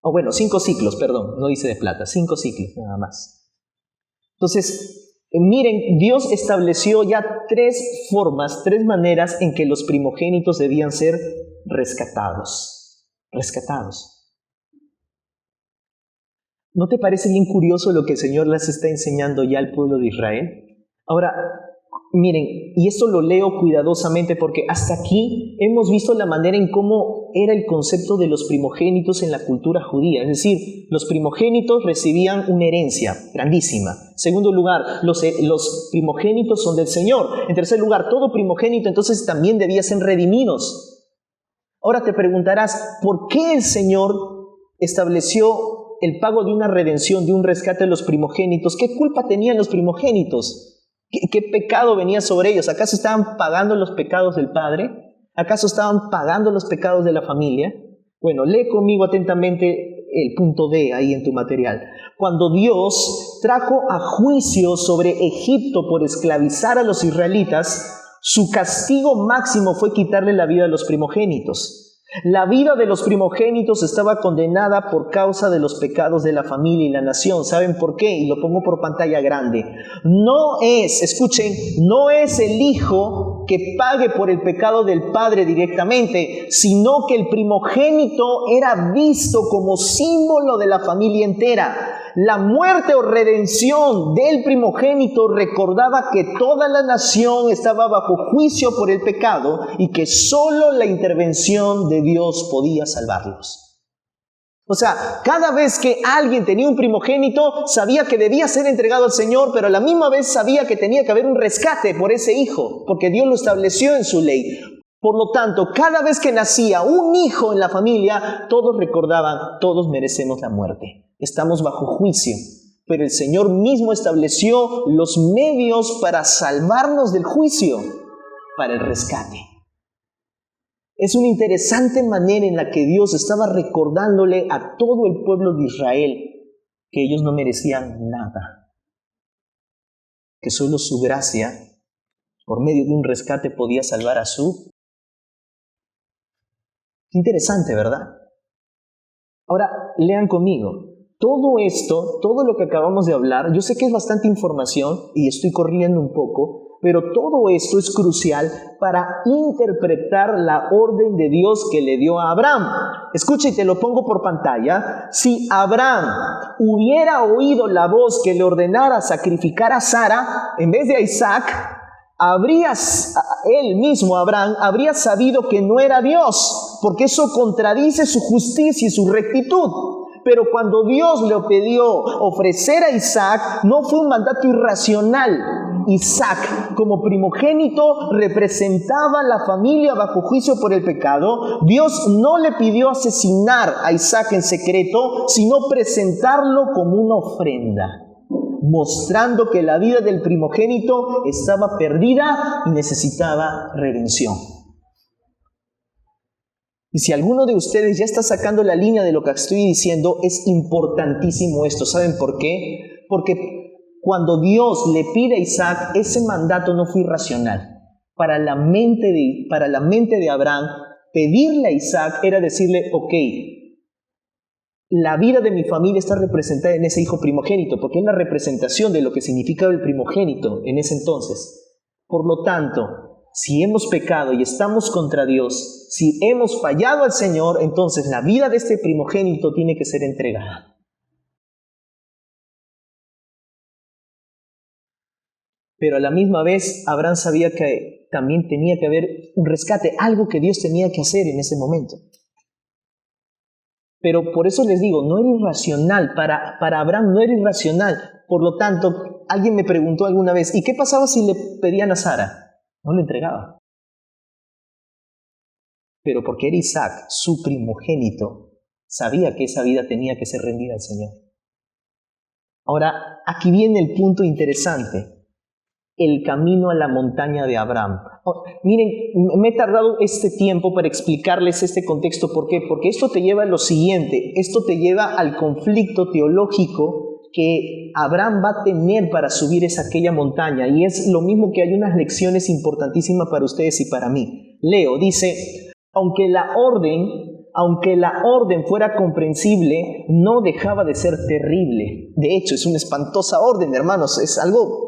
O bueno, 5 ciclos, perdón, no dice de plata, 5 ciclos nada más. Entonces, miren, Dios estableció ya 3 formas, 3 maneras en que los primogénitos debían ser rescatados. ¿No te parece bien curioso lo que el Señor les está enseñando ya al pueblo de Israel? Ahora, miren, y esto lo leo cuidadosamente porque hasta aquí hemos visto la manera en cómo era el concepto de los primogénitos en la cultura judía. Es decir, los primogénitos recibían una herencia grandísima. En segundo lugar, los primogénitos son del Señor. En tercer lugar, todo primogénito entonces también debía ser redimidos. Ahora te preguntarás, ¿por qué el Señor estableció el pago de una redención, de un rescate de los primogénitos? ¿Qué culpa tenían los primogénitos? ¿Qué pecado venía sobre ellos? ¿Acaso estaban pagando los pecados del padre? ¿Acaso estaban pagando los pecados de la familia? Bueno, lee conmigo atentamente el punto D ahí en tu material. Cuando Dios trajo a juicio sobre Egipto por esclavizar a los israelitas, su castigo máximo fue quitarle la vida a los primogénitos. La vida de los primogénitos estaba condenada por causa de los pecados de la familia y la nación. ¿Saben por qué? Y lo pongo por pantalla grande. No es el hijo que pague por el pecado del padre directamente, sino que el primogénito era visto como símbolo de la familia entera. La muerte o redención del primogénito recordaba que toda la nación estaba bajo juicio por el pecado y que solo la intervención de Dios podía salvarlos. O sea, cada vez que alguien tenía un primogénito, sabía que debía ser entregado al Señor, pero a la misma vez sabía que tenía que haber un rescate por ese hijo, porque Dios lo estableció en su ley. Por lo tanto, cada vez que nacía un hijo en la familia, todos recordaban, todos merecemos la muerte. Estamos bajo juicio, pero el Señor mismo estableció los medios para salvarnos del juicio, para el rescate. Es una interesante manera en la que Dios estaba recordándole a todo el pueblo de Israel que ellos no merecían nada, que solo su gracia, por medio de un rescate, podía salvar a su. Qué interesante, ¿verdad? Ahora, lean conmigo. Todo esto, todo lo que acabamos de hablar, yo sé que es bastante información y estoy corriendo un poco, Pero todo esto es crucial para interpretar la orden de Dios que le dio a Abraham. Escucha y te lo pongo por pantalla. Si Abraham hubiera oído la voz que le ordenara sacrificar a Sara en vez de a Isaac, él mismo, Abraham, habría sabido que no era Dios, porque eso contradice su justicia y su rectitud. Pero cuando Dios le pidió ofrecer a Isaac, no fue un mandato irracional. Isaac, como primogénito, representaba a la familia bajo juicio por el pecado. Dios no le pidió asesinar a Isaac en secreto, sino presentarlo como una ofrenda, mostrando que la vida del primogénito estaba perdida y necesitaba redención. Y si alguno de ustedes ya está sacando la línea de lo que estoy diciendo, es importantísimo esto. ¿Saben por qué? Porque cuando Dios le pide a Isaac, ese mandato no fue irracional. Para la mente de Abraham, pedirle a Isaac era decirle, ok, la vida de mi familia está representada en ese hijo primogénito, porque es la representación de lo que significaba el primogénito en ese entonces. Por lo tanto, si hemos pecado y estamos contra Dios, si hemos fallado al Señor, entonces la vida de este primogénito tiene que ser entregada. Pero a la misma vez, Abraham sabía que también tenía que haber un rescate, algo que Dios tenía que hacer en ese momento. Pero por eso les digo, no era irracional, para Abraham no era irracional. Por lo tanto, alguien me preguntó alguna vez, ¿y qué pasaba si le pedían a Sara? No le entregaba. Pero porque era Isaac, su primogénito, sabía que esa vida tenía que ser rendida al Señor. Ahora, aquí viene el punto interesante. El camino a la montaña de Abraham. Miren, me he tardado este tiempo para explicarles este contexto. ¿Por qué? Porque esto te lleva a lo siguiente. Esto te lleva al conflicto teológico que Abraham va a tener para subir aquella montaña. Y es lo mismo que hay unas lecciones importantísimas para ustedes y para mí. Leo, dice, aunque la orden fuera comprensible, no dejaba de ser terrible. De hecho, es una espantosa orden, hermanos. Es algo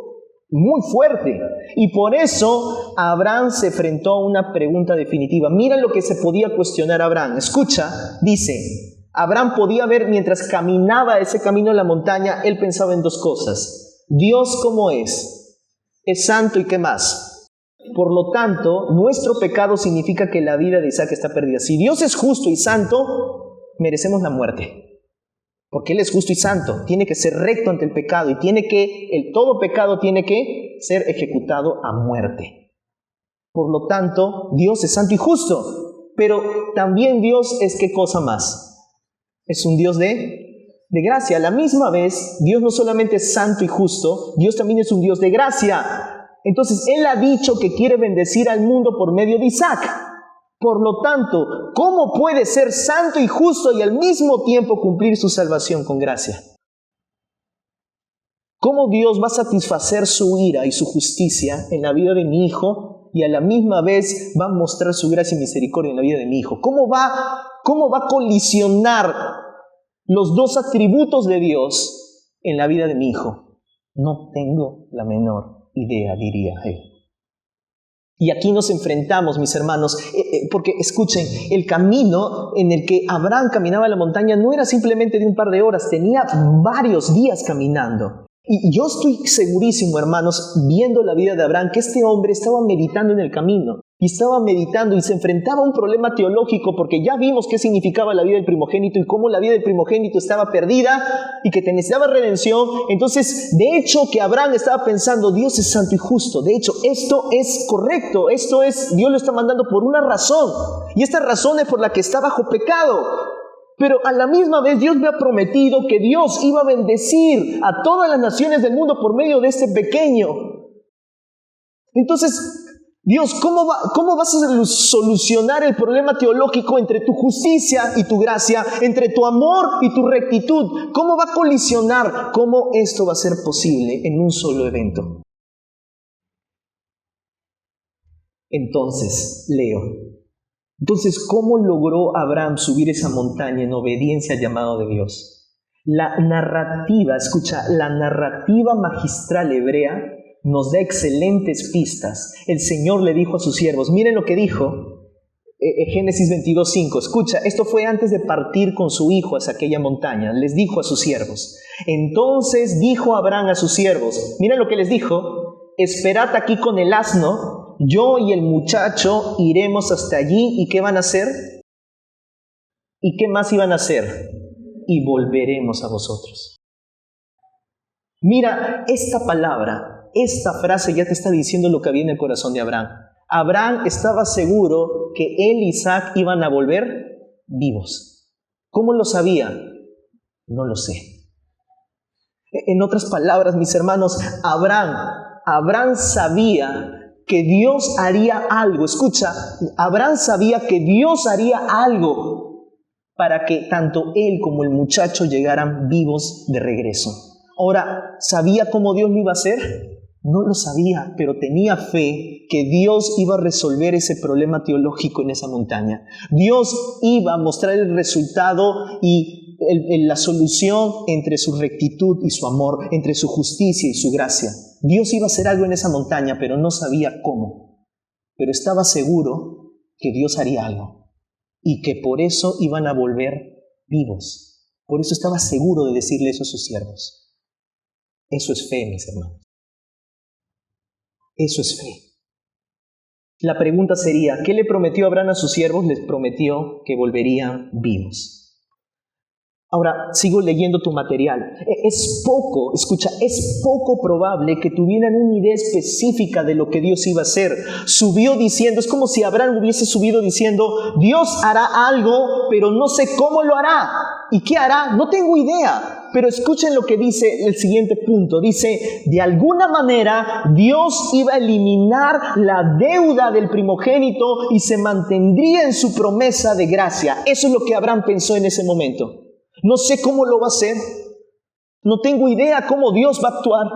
muy fuerte. Y por eso Abraham se enfrentó a una pregunta definitiva. Mira lo que se podía cuestionar Abraham. Escucha, dice, Abraham podía ver mientras caminaba ese camino en la montaña, él pensaba en dos cosas. Dios, ¿cómo es? Es santo y ¿qué más? Por lo tanto, nuestro pecado significa que la vida de Isaac está perdida. Si Dios es justo y santo, merecemos la muerte. Porque Él es justo y santo, tiene que ser recto ante el pecado y todo pecado tiene que ser ejecutado a muerte. Por lo tanto, Dios es santo y justo, pero también Dios es ¿qué cosa más? Es un Dios de gracia. A la misma vez, Dios no solamente es santo y justo, Dios también es un Dios de gracia. Entonces, Él ha dicho que quiere bendecir al mundo por medio de Isaac. Por lo tanto, ¿cómo puede ser santo y justo y al mismo tiempo cumplir su salvación con gracia? ¿Cómo Dios va a satisfacer su ira y su justicia en la vida de mi hijo y a la misma vez va a mostrar su gracia y misericordia en la vida de mi hijo? ¿Cómo va a colisionar los dos atributos de Dios en la vida de mi hijo? No tengo la menor idea, diría él. Y aquí nos enfrentamos, mis hermanos, porque escuchen, el camino en el que Abraham caminaba a la montaña no era simplemente de un par de horas, tenía varios días caminando. Y yo estoy segurísimo, hermanos, viendo la vida de Abraham, que este hombre estaba meditando en el camino. Y estaba meditando y se enfrentaba a un problema teológico porque ya vimos qué significaba la vida del primogénito y cómo la vida del primogénito estaba perdida y que necesitaba redención. Entonces, de hecho, que Abraham estaba pensando, Dios es santo y justo. De hecho, esto es correcto. Dios lo está mandando por una razón. Y esta razón es por la que está bajo pecado. Pero a la misma vez Dios me ha prometido que Dios iba a bendecir a todas las naciones del mundo por medio de este pequeño. Entonces, Dios, ¿cómo vas a solucionar el problema teológico entre tu justicia y tu gracia, entre tu amor y tu rectitud? ¿Cómo va a colisionar? ¿Cómo esto va a ser posible en un solo evento? Entonces, leo. Entonces, ¿cómo logró Abraham subir esa montaña en obediencia al llamado de Dios? La narrativa magistral hebrea nos da excelentes pistas. El Señor le dijo a sus siervos, miren lo que dijo, Génesis 22:5. Escucha, esto fue antes de partir con su hijo hacia aquella montaña. Les dijo a sus siervos. Entonces dijo Abraham a sus siervos, miren lo que les dijo, esperad aquí con el asno, yo y el muchacho iremos hasta allí. ¿Y qué van a hacer? ¿Y qué más iban a hacer? Y volveremos a vosotros. Mira, esta palabra, esta frase ya te está diciendo lo que había en el corazón de Abraham. Abraham estaba seguro que él y Isaac iban a volver vivos. ¿Cómo lo sabía? No lo sé. En otras palabras, mis hermanos, Abraham sabía que Dios haría algo. Escucha, Abraham sabía que Dios haría algo para que tanto él como el muchacho llegaran vivos de regreso. Ahora, ¿sabía cómo Dios lo iba a hacer? No lo sabía, pero tenía fe que Dios iba a resolver ese problema teológico en esa montaña. Dios iba a mostrar el resultado y la solución entre su rectitud y su amor, entre su justicia y su gracia. Dios iba a hacer algo en esa montaña, pero no sabía cómo. Pero estaba seguro que Dios haría algo y que por eso iban a volver vivos. Por eso estaba seguro de decirle eso a sus siervos. Eso es fe, mis hermanos. Eso es fe. La pregunta sería, ¿qué le prometió Abraham a sus siervos? Les prometió que volverían vivos. Ahora, sigo leyendo tu material. Es poco probable que tuvieran una idea específica de lo que Dios iba a hacer. Subió diciendo, es como si Abraham hubiese subido diciendo, Dios hará algo, pero no sé cómo lo hará. ¿Y qué hará? No tengo idea. Pero escuchen lo que dice el siguiente punto. Dice, de alguna manera Dios iba a eliminar la deuda del primogénito y se mantendría en su promesa de gracia. Eso es lo que Abraham pensó en ese momento. No sé cómo lo va a hacer. No tengo idea cómo Dios va a actuar.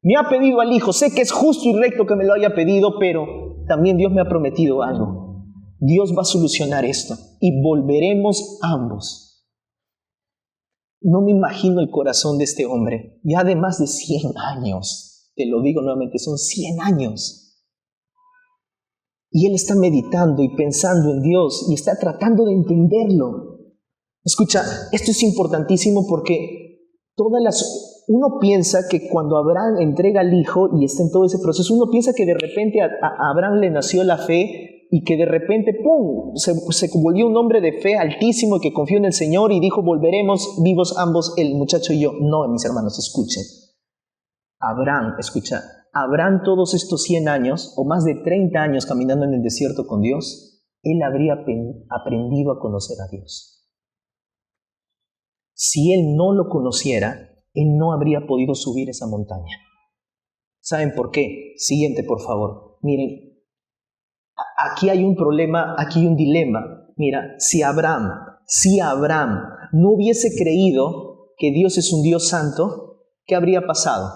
Me ha pedido al hijo. Sé que es justo y recto que me lo haya pedido, pero también Dios me ha prometido algo. Dios va a solucionar esto y volveremos ambos. No me imagino el corazón de este hombre, ya de más de 100 años. Te lo digo nuevamente, son 100 años. Y él está meditando y pensando en Dios y está tratando de entenderlo. Escucha, esto es importantísimo porque uno piensa que cuando Abraham entrega al hijo y está en todo ese proceso, uno piensa que de repente a Abraham le nació la fe y que de repente, ¡pum!, se volvió un hombre de fe altísimo que confió en el Señor y dijo, volveremos vivos ambos, el muchacho y yo. No, mis hermanos, escuchen. Abraham todos estos 100 años o más de 30 años caminando en el desierto con Dios, él habría aprendido a conocer a Dios. Si él no lo conociera, él no habría podido subir esa montaña. ¿Saben por qué? Siguiente, por favor. Miren, aquí hay un problema, aquí hay un dilema. Mira, si Abraham no hubiese creído que Dios es un Dios santo, ¿qué habría pasado?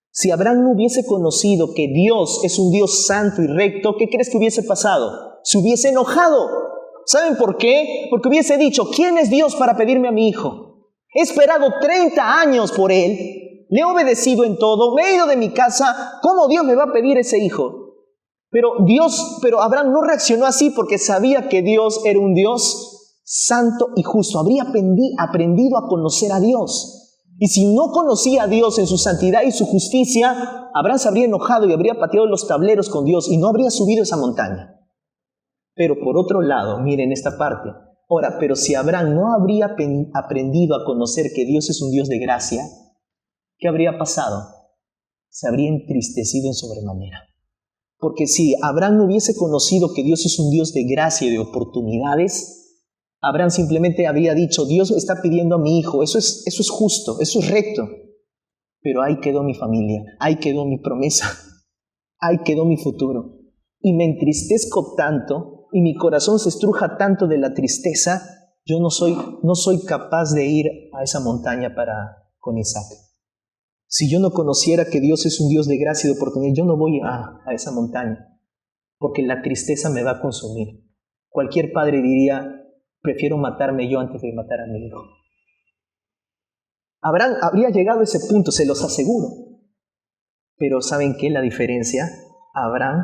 Si Abraham no hubiese conocido que Dios es un Dios santo y recto, ¿qué crees que hubiese pasado? Se hubiese enojado. ¿Saben por qué? Porque hubiese dicho, ¿quién es Dios para pedirme a mi hijo? He esperado 30 años por él, le he obedecido en todo, me he ido de mi casa, ¿cómo Dios me va a pedir ese hijo? Pero Abraham no reaccionó así porque sabía que Dios era un Dios santo y justo. Habría aprendido a conocer a Dios. Y si no conocía a Dios en su santidad y su justicia, Abraham se habría enojado y habría pateado los tableros con Dios y no habría subido esa montaña. Pero por otro lado, miren esta parte. Ahora, pero si Abraham no habría aprendido a conocer que Dios es un Dios de gracia, ¿qué habría pasado? Se habría entristecido en sobremanera. Porque si Abraham no hubiese conocido que Dios es un Dios de gracia y de oportunidades, Abraham simplemente habría dicho, Dios me está pidiendo a mi hijo, eso es justo, eso es recto. Pero ahí quedó mi familia, ahí quedó mi promesa, ahí quedó mi futuro. Y me entristezco tanto y mi corazón se estruja tanto de la tristeza, yo no soy capaz de ir a esa montaña con Isaac. Si yo no conociera que Dios es un Dios de gracia y de oportunidad, yo no voy a esa montaña, porque la tristeza me va a consumir. Cualquier padre diría, prefiero matarme yo antes de matar a mi hijo. Abraham habría llegado a ese punto, se los aseguro. Pero ¿saben qué? La diferencia, Abraham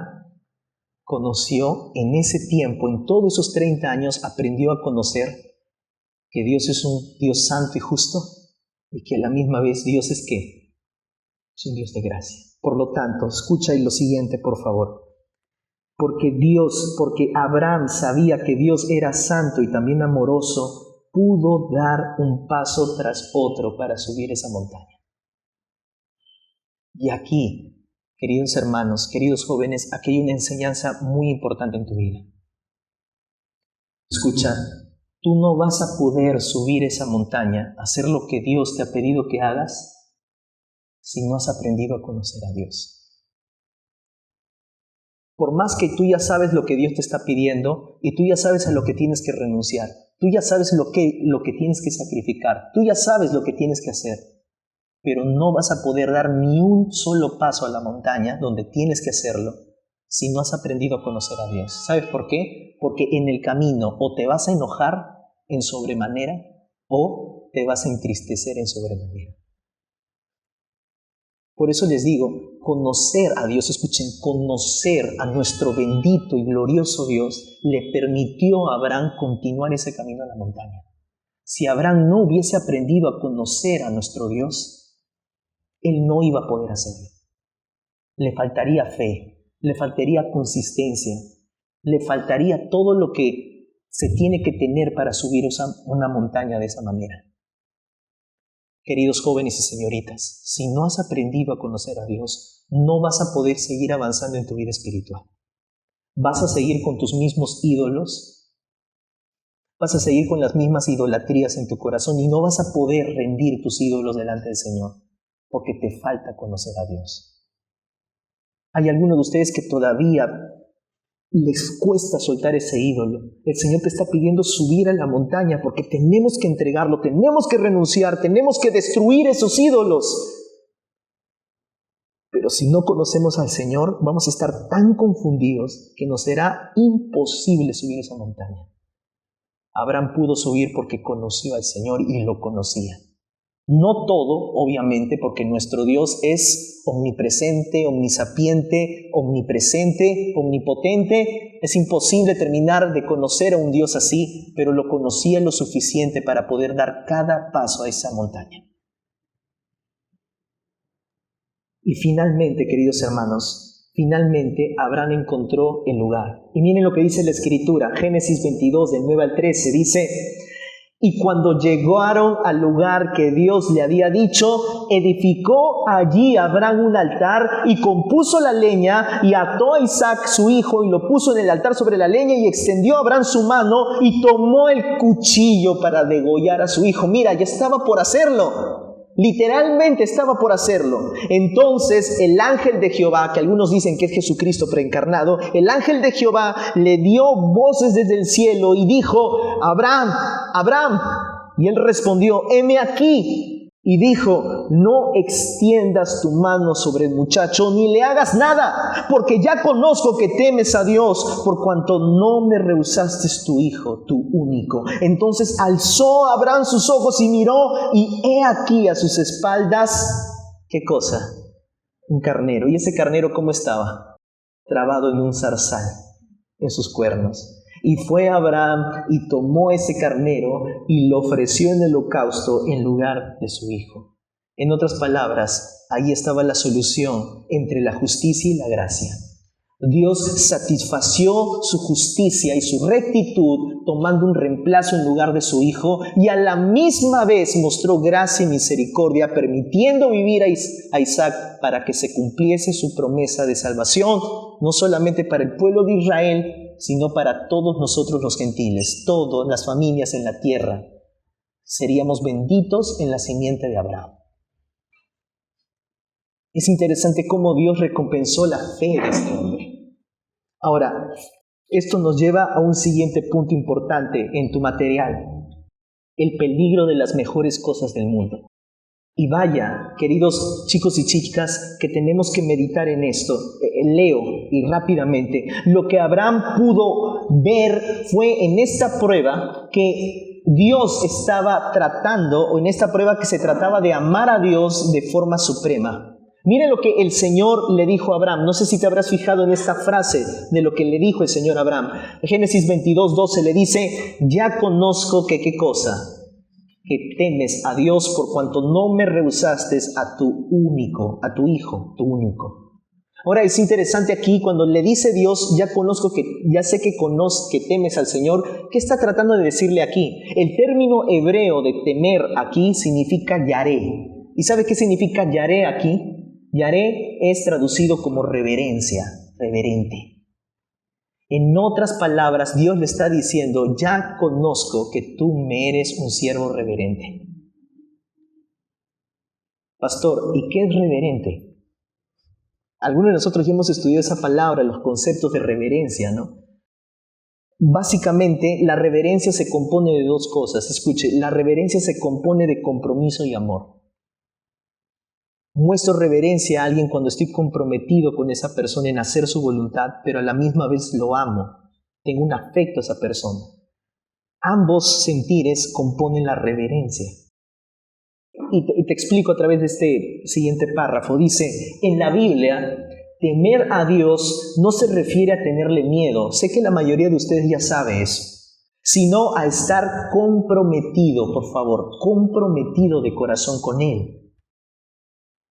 conoció en ese tiempo, en todos esos 30 años, aprendió a conocer que Dios es un Dios santo y justo y que a la misma vez Dios es ¿qué? Es un Dios de gracia. Por lo tanto, escucha lo siguiente, por favor. Porque Abraham sabía que Dios era santo y también amoroso, pudo dar un paso tras otro para subir esa montaña. Y aquí, queridos hermanos, queridos jóvenes, aquí hay una enseñanza muy importante en tu vida. Escucha, tú no vas a poder subir esa montaña, hacer lo que Dios te ha pedido que hagas, si no has aprendido a conocer a Dios. Por más que tú ya sabes lo que Dios te está pidiendo y tú ya sabes a lo que tienes que renunciar, tú ya sabes lo que tienes que sacrificar, tú ya sabes lo que tienes que hacer, pero no vas a poder dar ni un solo paso a la montaña donde tienes que hacerlo si no has aprendido a conocer a Dios. ¿Sabes por qué? Porque en el camino o te vas a enojar en sobremanera o te vas a entristecer en sobremanera. Por eso les digo, conocer a Dios, escuchen, conocer a nuestro bendito y glorioso Dios le permitió a Abraham continuar ese camino a la montaña. Si Abraham no hubiese aprendido a conocer a nuestro Dios, él no iba a poder hacerlo. Le faltaría fe, le faltaría consistencia, le faltaría todo lo que se tiene que tener para subir una montaña de esa manera. Queridos jóvenes y señoritas, si no has aprendido a conocer a Dios, no vas a poder seguir avanzando en tu vida espiritual. Vas a seguir con tus mismos ídolos, vas a seguir con las mismas idolatrías en tu corazón y no vas a poder rendir tus ídolos delante del Señor, porque te falta conocer a Dios. Hay algunos de ustedes que todavía les cuesta soltar ese ídolo. El Señor te está pidiendo subir a la montaña porque tenemos que entregarlo, tenemos que renunciar, tenemos que destruir esos ídolos. Pero si no conocemos al Señor, vamos a estar tan confundidos que nos será imposible subir esa montaña. Abraham pudo subir porque conoció al Señor y lo conocía. No todo, obviamente, porque nuestro Dios es omnipresente, omnisapiente, omnipresente, omnipotente. Es imposible terminar de conocer a un Dios así, pero lo conocía lo suficiente para poder dar cada paso a esa montaña. Y finalmente, queridos hermanos, finalmente Abraham encontró el lugar. Y miren lo que dice la Escritura, Génesis 22, del 9 al 13, dice: y cuando llegaron al lugar que Dios le había dicho, edificó allí Abraham un altar y compuso la leña y ató a Isaac su hijo y lo puso en el altar sobre la leña y extendió Abraham su mano y tomó el cuchillo para degollar a su hijo. Mira, ya estaba por hacerlo. Literalmente estaba por hacerlo. Entonces el ángel de Jehová, que algunos dicen que es Jesucristo preencarnado, el ángel de Jehová le dio voces desde el cielo y dijo: Abraham, Abraham. Y él respondió: heme aquí. Y dijo: no extiendas tu mano sobre el muchacho, ni le hagas nada, porque ya conozco que temes a Dios, por cuanto no me rehusaste tu hijo, tu único. Entonces alzó Abraham sus ojos y miró, y he aquí a sus espaldas, ¿qué cosa? Un carnero. ¿Y ese carnero cómo estaba? Trabado en un zarzal, en sus cuernos. Y fue Abraham y tomó ese carnero y lo ofreció en el holocausto en lugar de su hijo. En otras palabras, ahí estaba la solución entre la justicia y la gracia. Dios satisfació su justicia y su rectitud tomando un reemplazo en lugar de su hijo, y a la misma vez mostró gracia y misericordia permitiendo vivir a Isaac para que se cumpliese su promesa de salvación, no solamente para el pueblo de Israel, sino para todos nosotros los gentiles, todas las familias en la tierra. Seríamos benditos en la simiente de Abraham. Es interesante cómo Dios recompensó la fe de este hombre. Ahora, esto nos lleva a un siguiente punto importante en tu material: el peligro de las mejores cosas del mundo. Y vaya, queridos chicos y chicas, que tenemos que meditar en esto. Leo y rápidamente. Lo que Abraham pudo ver fue en esta prueba que Dios estaba tratando, o en esta prueba que se trataba de amar a Dios de forma suprema. Mire lo que el Señor le dijo a Abraham. No sé si te habrás fijado en esta frase de lo que le dijo el Señor a Abraham. En Génesis 22:12 le dice, ya conozco que ¿qué cosa? Que temes a Dios por cuanto no me rehusaste a tu hijo, tu único. Ahora es interesante aquí cuando le dice Dios, ya sé que temes al Señor. ¿Qué está tratando de decirle aquí? El término hebreo de temer aquí significa yaré. ¿Y sabe qué significa yaré aquí? Yaré es traducido como reverencia, reverente. En otras palabras, Dios le está diciendo, ya conozco que tú me eres un siervo reverente. Pastor, ¿y qué es reverente? Algunos de nosotros ya hemos estudiado esa palabra, los conceptos de reverencia, ¿no? Básicamente, la reverencia se compone de dos cosas. Escuche, la reverencia se compone de compromiso y amor. Muestro reverencia a alguien cuando estoy comprometido con esa persona en hacer su voluntad, pero a la misma vez lo amo. Tengo un afecto a esa persona. Ambos sentires componen la reverencia. Y te explico a través de este siguiente párrafo. Dice, en la Biblia, temer a Dios no se refiere a tenerle miedo. Sé que la mayoría de ustedes ya sabe eso. Sino a estar comprometido, por favor, comprometido de corazón con Él.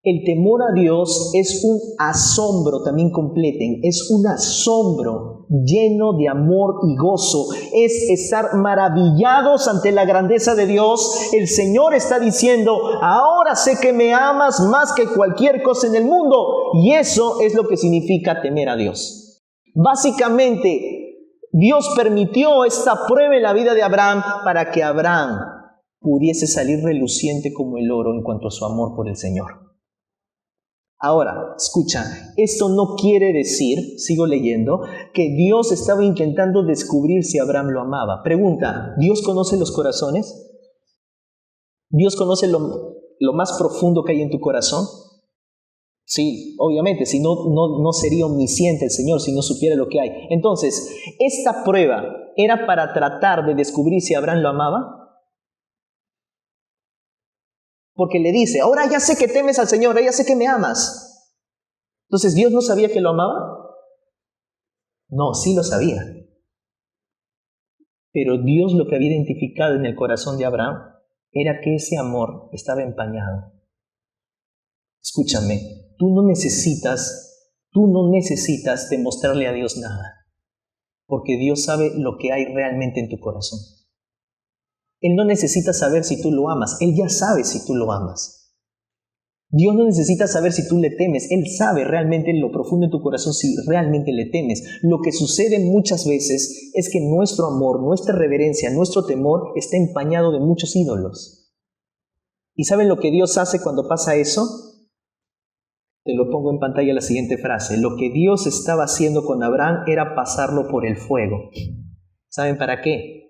El temor a Dios es un asombro, también completen, es un asombro lleno de amor y gozo. Es estar maravillados ante la grandeza de Dios. El Señor está diciendo, ahora sé que me amas más que cualquier cosa en el mundo. Y eso es lo que significa temer a Dios. Básicamente, Dios permitió esta prueba en la vida de Abraham para que Abraham pudiese salir reluciente como el oro en cuanto a su amor por el Señor. Ahora, escucha, esto no quiere decir, sigo leyendo, que Dios estaba intentando descubrir si Abraham lo amaba. Pregunta, ¿Dios conoce los corazones? ¿Dios conoce lo más profundo que hay en tu corazón? Sí, obviamente, si no sería omnisciente el Señor si no supiera lo que hay. Entonces, ¿esta prueba era para tratar de descubrir si Abraham lo amaba? Porque le dice, ahora ya sé que temes al Señor, ahora ya sé que me amas. Entonces, ¿Dios no sabía que lo amaba? No, sí lo sabía. Pero Dios lo que había identificado en el corazón de Abraham era que ese amor estaba empañado. Escúchame, tú no necesitas demostrarle a Dios nada, porque Dios sabe lo que hay realmente en tu corazón. Él no necesita saber si tú lo amas, Él ya sabe si tú lo amas. Dios no necesita saber si tú le temes, Él sabe realmente en lo profundo de tu corazón si realmente le temes. Lo que sucede muchas veces es que nuestro amor, nuestra reverencia, nuestro temor está empañado de muchos ídolos. ¿Y saben lo que Dios hace cuando pasa eso? Te lo pongo en pantalla la siguiente frase. Lo que Dios estaba haciendo con Abraham era pasarlo por el fuego. ¿Saben para qué?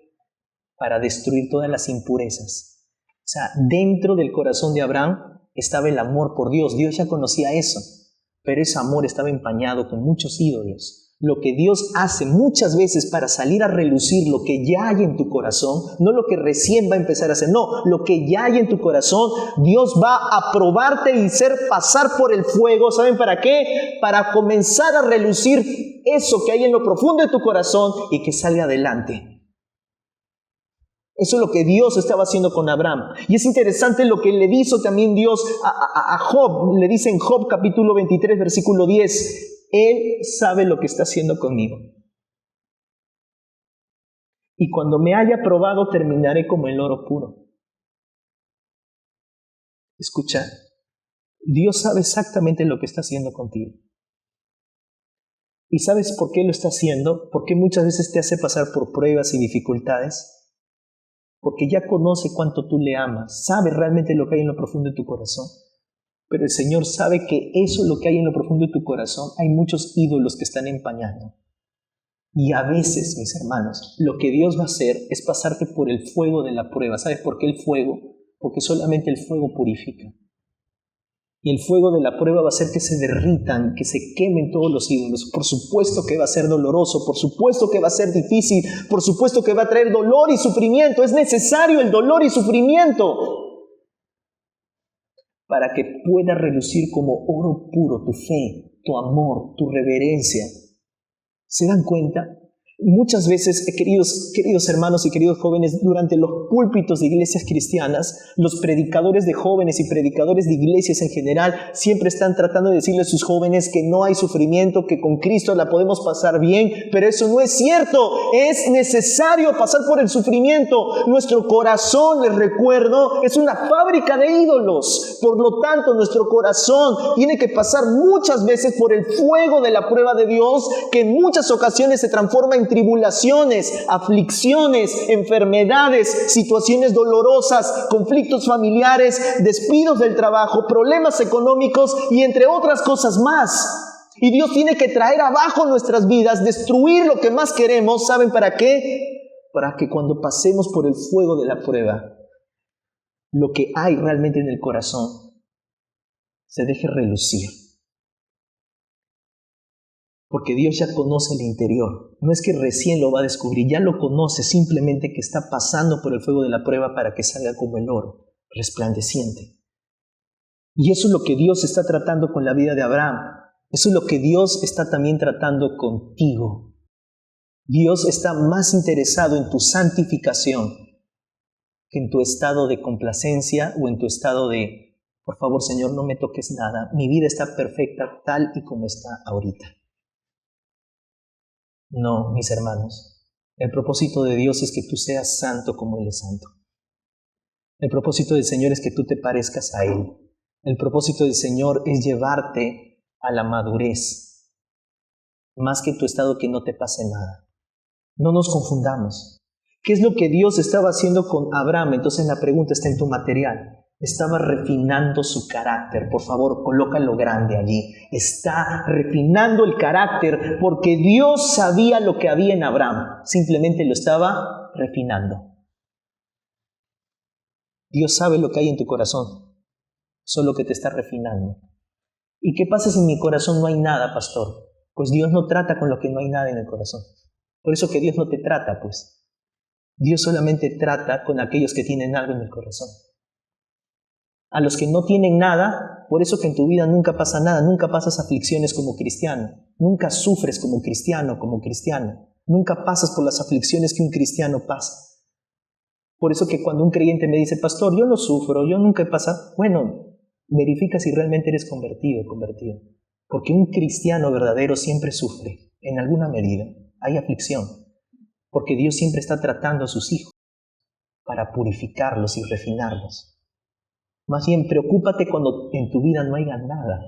Para destruir todas las impurezas. O sea, dentro del corazón de Abraham estaba el amor por Dios. Dios ya conocía eso, pero ese amor estaba empañado con muchos ídolos. Lo que Dios hace muchas veces para salir a relucir lo que ya hay en tu corazón, no lo que recién va a empezar a hacer, no, lo que ya hay en tu corazón, Dios va a probarte y pasar por el fuego. ¿Saben para qué? Para comenzar a relucir eso que hay en lo profundo de tu corazón y que salga adelante. Eso es lo que Dios estaba haciendo con Abraham. Y es interesante lo que le hizo también Dios a Job. Le dice en Job capítulo 23, versículo 10, Él sabe lo que está haciendo conmigo. Y cuando me haya probado, terminaré como el oro puro. Escucha, Dios sabe exactamente lo que está haciendo contigo. ¿Y sabes por qué lo está haciendo? ¿Por qué muchas veces te hace pasar por pruebas y dificultades? Porque ya conoce cuánto tú le amas, sabe realmente lo que hay en lo profundo de tu corazón. Pero el Señor sabe que eso, lo que hay en lo profundo de tu corazón, hay muchos ídolos que están empañando. Y a veces, mis hermanos, lo que Dios va a hacer es pasarte por el fuego de la prueba. ¿Sabes por qué el fuego? Porque solamente el fuego purifica. Y el fuego de la prueba va a hacer que se derritan, que se quemen todos los ídolos. Por supuesto que va a ser doloroso, por supuesto que va a ser difícil, por supuesto que va a traer dolor y sufrimiento. Es necesario el dolor y sufrimiento. para que pueda relucir como oro puro tu fe, tu amor, tu reverencia. ¿Se dan cuenta? Muchas veces, queridos hermanos y queridos jóvenes, durante los púlpitos de iglesias cristianas, los predicadores de jóvenes y predicadores de iglesias en general siempre están tratando de decirle a sus jóvenes que no hay sufrimiento, que con Cristo la podemos pasar bien, pero eso no es cierto. Es necesario pasar por el sufrimiento. Nuestro corazón, les recuerdo, es una fábrica de ídolos. Por lo tanto, nuestro corazón tiene que pasar muchas veces por el fuego de la prueba de Dios, que en muchas ocasiones se transforma en tribulaciones, aflicciones, enfermedades, situaciones dolorosas, conflictos familiares, despidos del trabajo, problemas económicos y entre otras cosas más. Y Dios tiene que traer abajo nuestras vidas, destruir lo que más queremos. ¿Saben para qué? Para que cuando pasemos por el fuego de la prueba, lo que hay realmente en el corazón se deje relucir. Porque Dios ya conoce el interior. No es que recién lo va a descubrir, ya lo conoce, simplemente que está pasando por el fuego de la prueba para que salga como el oro, resplandeciente. Y eso es lo que Dios está tratando con la vida de Abraham. Eso es lo que Dios está también tratando contigo. Dios está más interesado en tu santificación que en tu estado de complacencia o en tu estado de, por favor, Señor, no me toques nada. Mi vida está perfecta tal y como está ahorita. No, mis hermanos, el propósito de Dios es que tú seas santo como Él es santo. El propósito del Señor es que tú te parezcas a Él. El propósito del Señor es llevarte a la madurez, más que tu estado que no te pase nada. No nos confundamos. ¿Qué es lo que Dios estaba haciendo con Abraham? Entonces la pregunta está en tu material. Estaba refinando su carácter. Por favor, colócalo grande allí. Está refinando el carácter porque Dios sabía lo que había en Abraham. Simplemente lo estaba refinando. Dios sabe lo que hay en tu corazón, solo que te está refinando. ¿Y qué pasa si en mi corazón no hay nada, pastor? Pues Dios no trata con lo que no hay nada en el corazón. Por eso que Dios no te trata, pues. Dios solamente trata con aquellos que tienen algo en el corazón. A los que no tienen nada, por eso que en tu vida nunca pasa nada, nunca pasas aflicciones como cristiano, nunca sufres como cristiano, nunca pasas por las aflicciones que un cristiano pasa. Por eso que cuando un creyente me dice, pastor, yo no sufro, yo nunca he pasado, bueno, verifica si realmente eres convertido. Porque un cristiano verdadero siempre sufre, en alguna medida, hay aflicción, porque Dios siempre está tratando a sus hijos para purificarlos y refinarlos. Más bien, preocúpate cuando en tu vida no haya nada.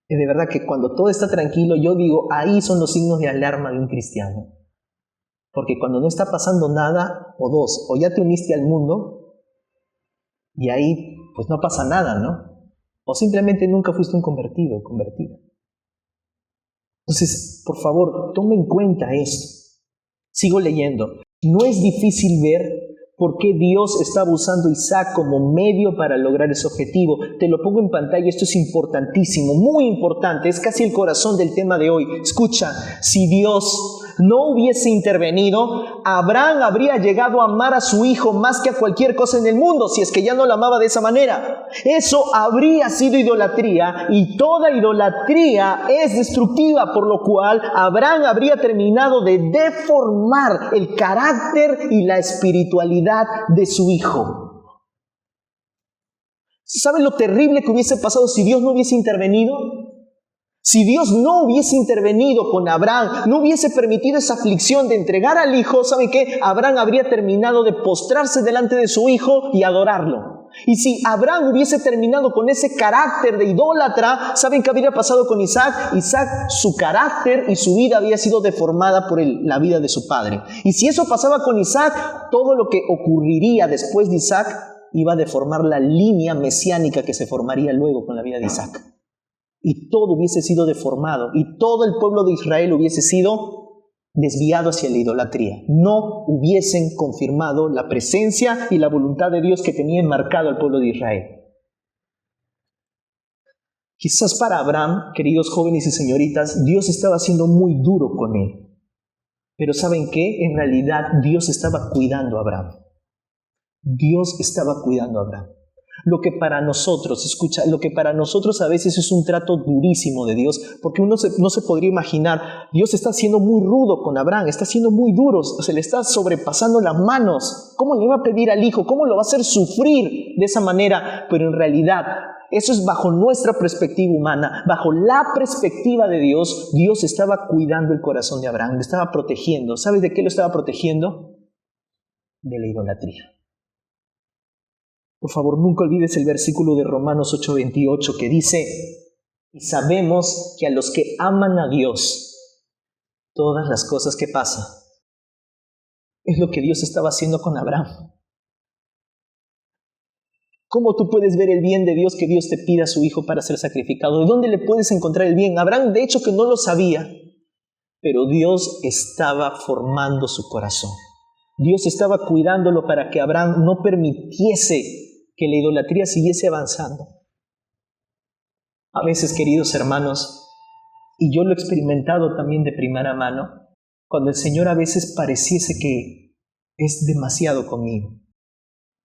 Es de verdad que cuando todo está tranquilo, yo digo, ahí son los signos de alarma de un cristiano. Porque cuando no está pasando nada, o dos, o ya te uniste al mundo, y ahí pues no pasa nada, ¿no? O simplemente nunca fuiste un convertido, convertida. Entonces, por favor, toma en cuenta esto. Sigo leyendo. No es difícil ver por qué Dios estaba usando a Isaac como medio para lograr ese objetivo. Te lo pongo en pantalla, esto es importantísimo, muy importante, es casi el corazón del tema de hoy. Escucha, si Dios no hubiese intervenido, Abraham habría llegado a amar a su hijo más que a cualquier cosa en el mundo, si es que ya no lo amaba de esa manera. Eso habría sido idolatría, y toda idolatría es destructiva, por lo cual Abraham habría terminado de deformar el carácter y la espiritualidad de su hijo. ¿Saben lo terrible que hubiese pasado si Dios no hubiese intervenido? Si Dios no hubiese intervenido con Abraham, no hubiese permitido esa aflicción de entregar al hijo, ¿saben qué? Abraham habría terminado de postrarse delante de su hijo y adorarlo. Y si Abraham hubiese terminado con ese carácter de idólatra, ¿saben qué habría pasado con Isaac? Isaac, su carácter y su vida había sido deformada por la vida de su padre. Y si eso pasaba con Isaac, todo lo que ocurriría después de Isaac iba a deformar la línea mesiánica que se formaría luego con la vida de Isaac. Y todo hubiese sido deformado, y todo el pueblo de Israel hubiese sido desviado hacia la idolatría. No hubiesen confirmado la presencia y la voluntad de Dios que tenía enmarcado al pueblo de Israel. Quizás para Abraham, queridos jóvenes y señoritas, Dios estaba siendo muy duro con él. Pero ¿saben qué? En realidad Dios estaba cuidando a Abraham. Dios estaba cuidando a Abraham. Lo que para nosotros, escucha, lo que para nosotros a veces es un trato durísimo de Dios, porque uno no se podría imaginar, Dios está siendo muy rudo con Abraham, está siendo muy duro, se le está sobrepasando las manos. ¿Cómo le va a pedir al hijo? ¿Cómo lo va a hacer sufrir de esa manera? Pero en realidad, eso es bajo nuestra perspectiva humana. Bajo la perspectiva de Dios, Dios estaba cuidando el corazón de Abraham, lo estaba protegiendo. ¿Sabes de qué lo estaba protegiendo? De la idolatría. Por favor, nunca olvides el versículo de Romanos 8:28 que dice: y sabemos que a los que aman a Dios, todas las cosas que pasan, es lo que Dios estaba haciendo con Abraham. ¿Cómo tú puedes ver el bien de Dios que Dios te pida a su hijo para ser sacrificado? ¿De dónde le puedes encontrar el bien? Abraham, de hecho, que no lo sabía, pero Dios estaba formando su corazón. Dios estaba cuidándolo para que Abraham no permitiese que la idolatría siguiese avanzando. A veces, queridos hermanos, y yo lo he experimentado también de primera mano, cuando el Señor a veces pareciese que es demasiado conmigo.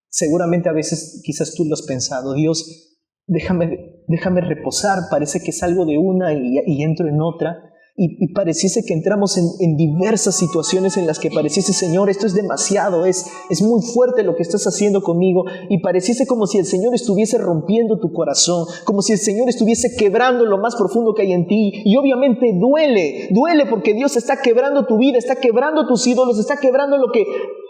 Seguramente a veces quizás tú lo has pensado: Dios, déjame reposar, parece que salgo de una y entro en otra. Y pareciese que entramos en diversas situaciones en las que pareciese: Señor, esto es demasiado, es muy fuerte lo que estás haciendo conmigo. Y pareciese como si el Señor estuviese rompiendo tu corazón, como si el Señor estuviese quebrando lo más profundo que hay en ti. Y obviamente duele porque Dios está quebrando tu vida, está quebrando tus ídolos, está quebrando lo que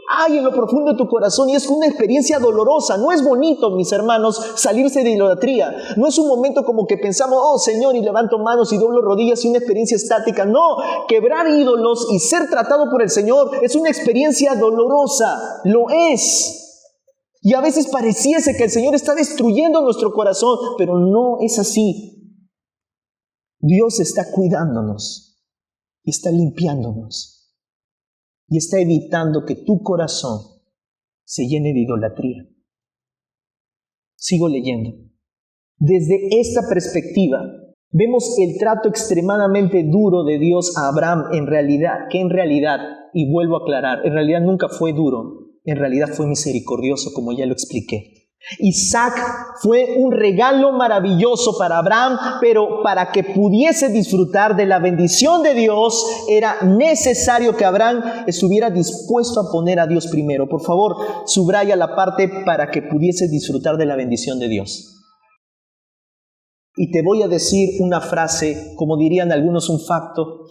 hay en lo profundo de tu corazón, y es una experiencia dolorosa. No es bonito, mis hermanos, salirse de idolatría. No es un momento como que pensamos: oh Señor, y levanto manos y doblo rodillas, y una experiencia estática. No, quebrar ídolos y ser tratado por el Señor es una experiencia dolorosa, lo es. Y a veces pareciese que el Señor está destruyendo nuestro corazón, pero no es así. Dios está cuidándonos y está limpiándonos. Y está evitando que tu corazón se llene de idolatría. Sigo leyendo. Desde esta perspectiva, vemos el trato extremadamente duro de Dios a Abraham, en realidad, y vuelvo a aclarar, en realidad nunca fue duro, en realidad fue misericordioso, como ya lo expliqué. Isaac fue un regalo maravilloso para Abraham, pero para que pudiese disfrutar de la bendición de Dios, era necesario que Abraham estuviera dispuesto a poner a Dios primero. Por favor, subraya la parte "para que pudiese disfrutar de la bendición de Dios". Y te voy a decir una frase, como dirían algunos, un facto,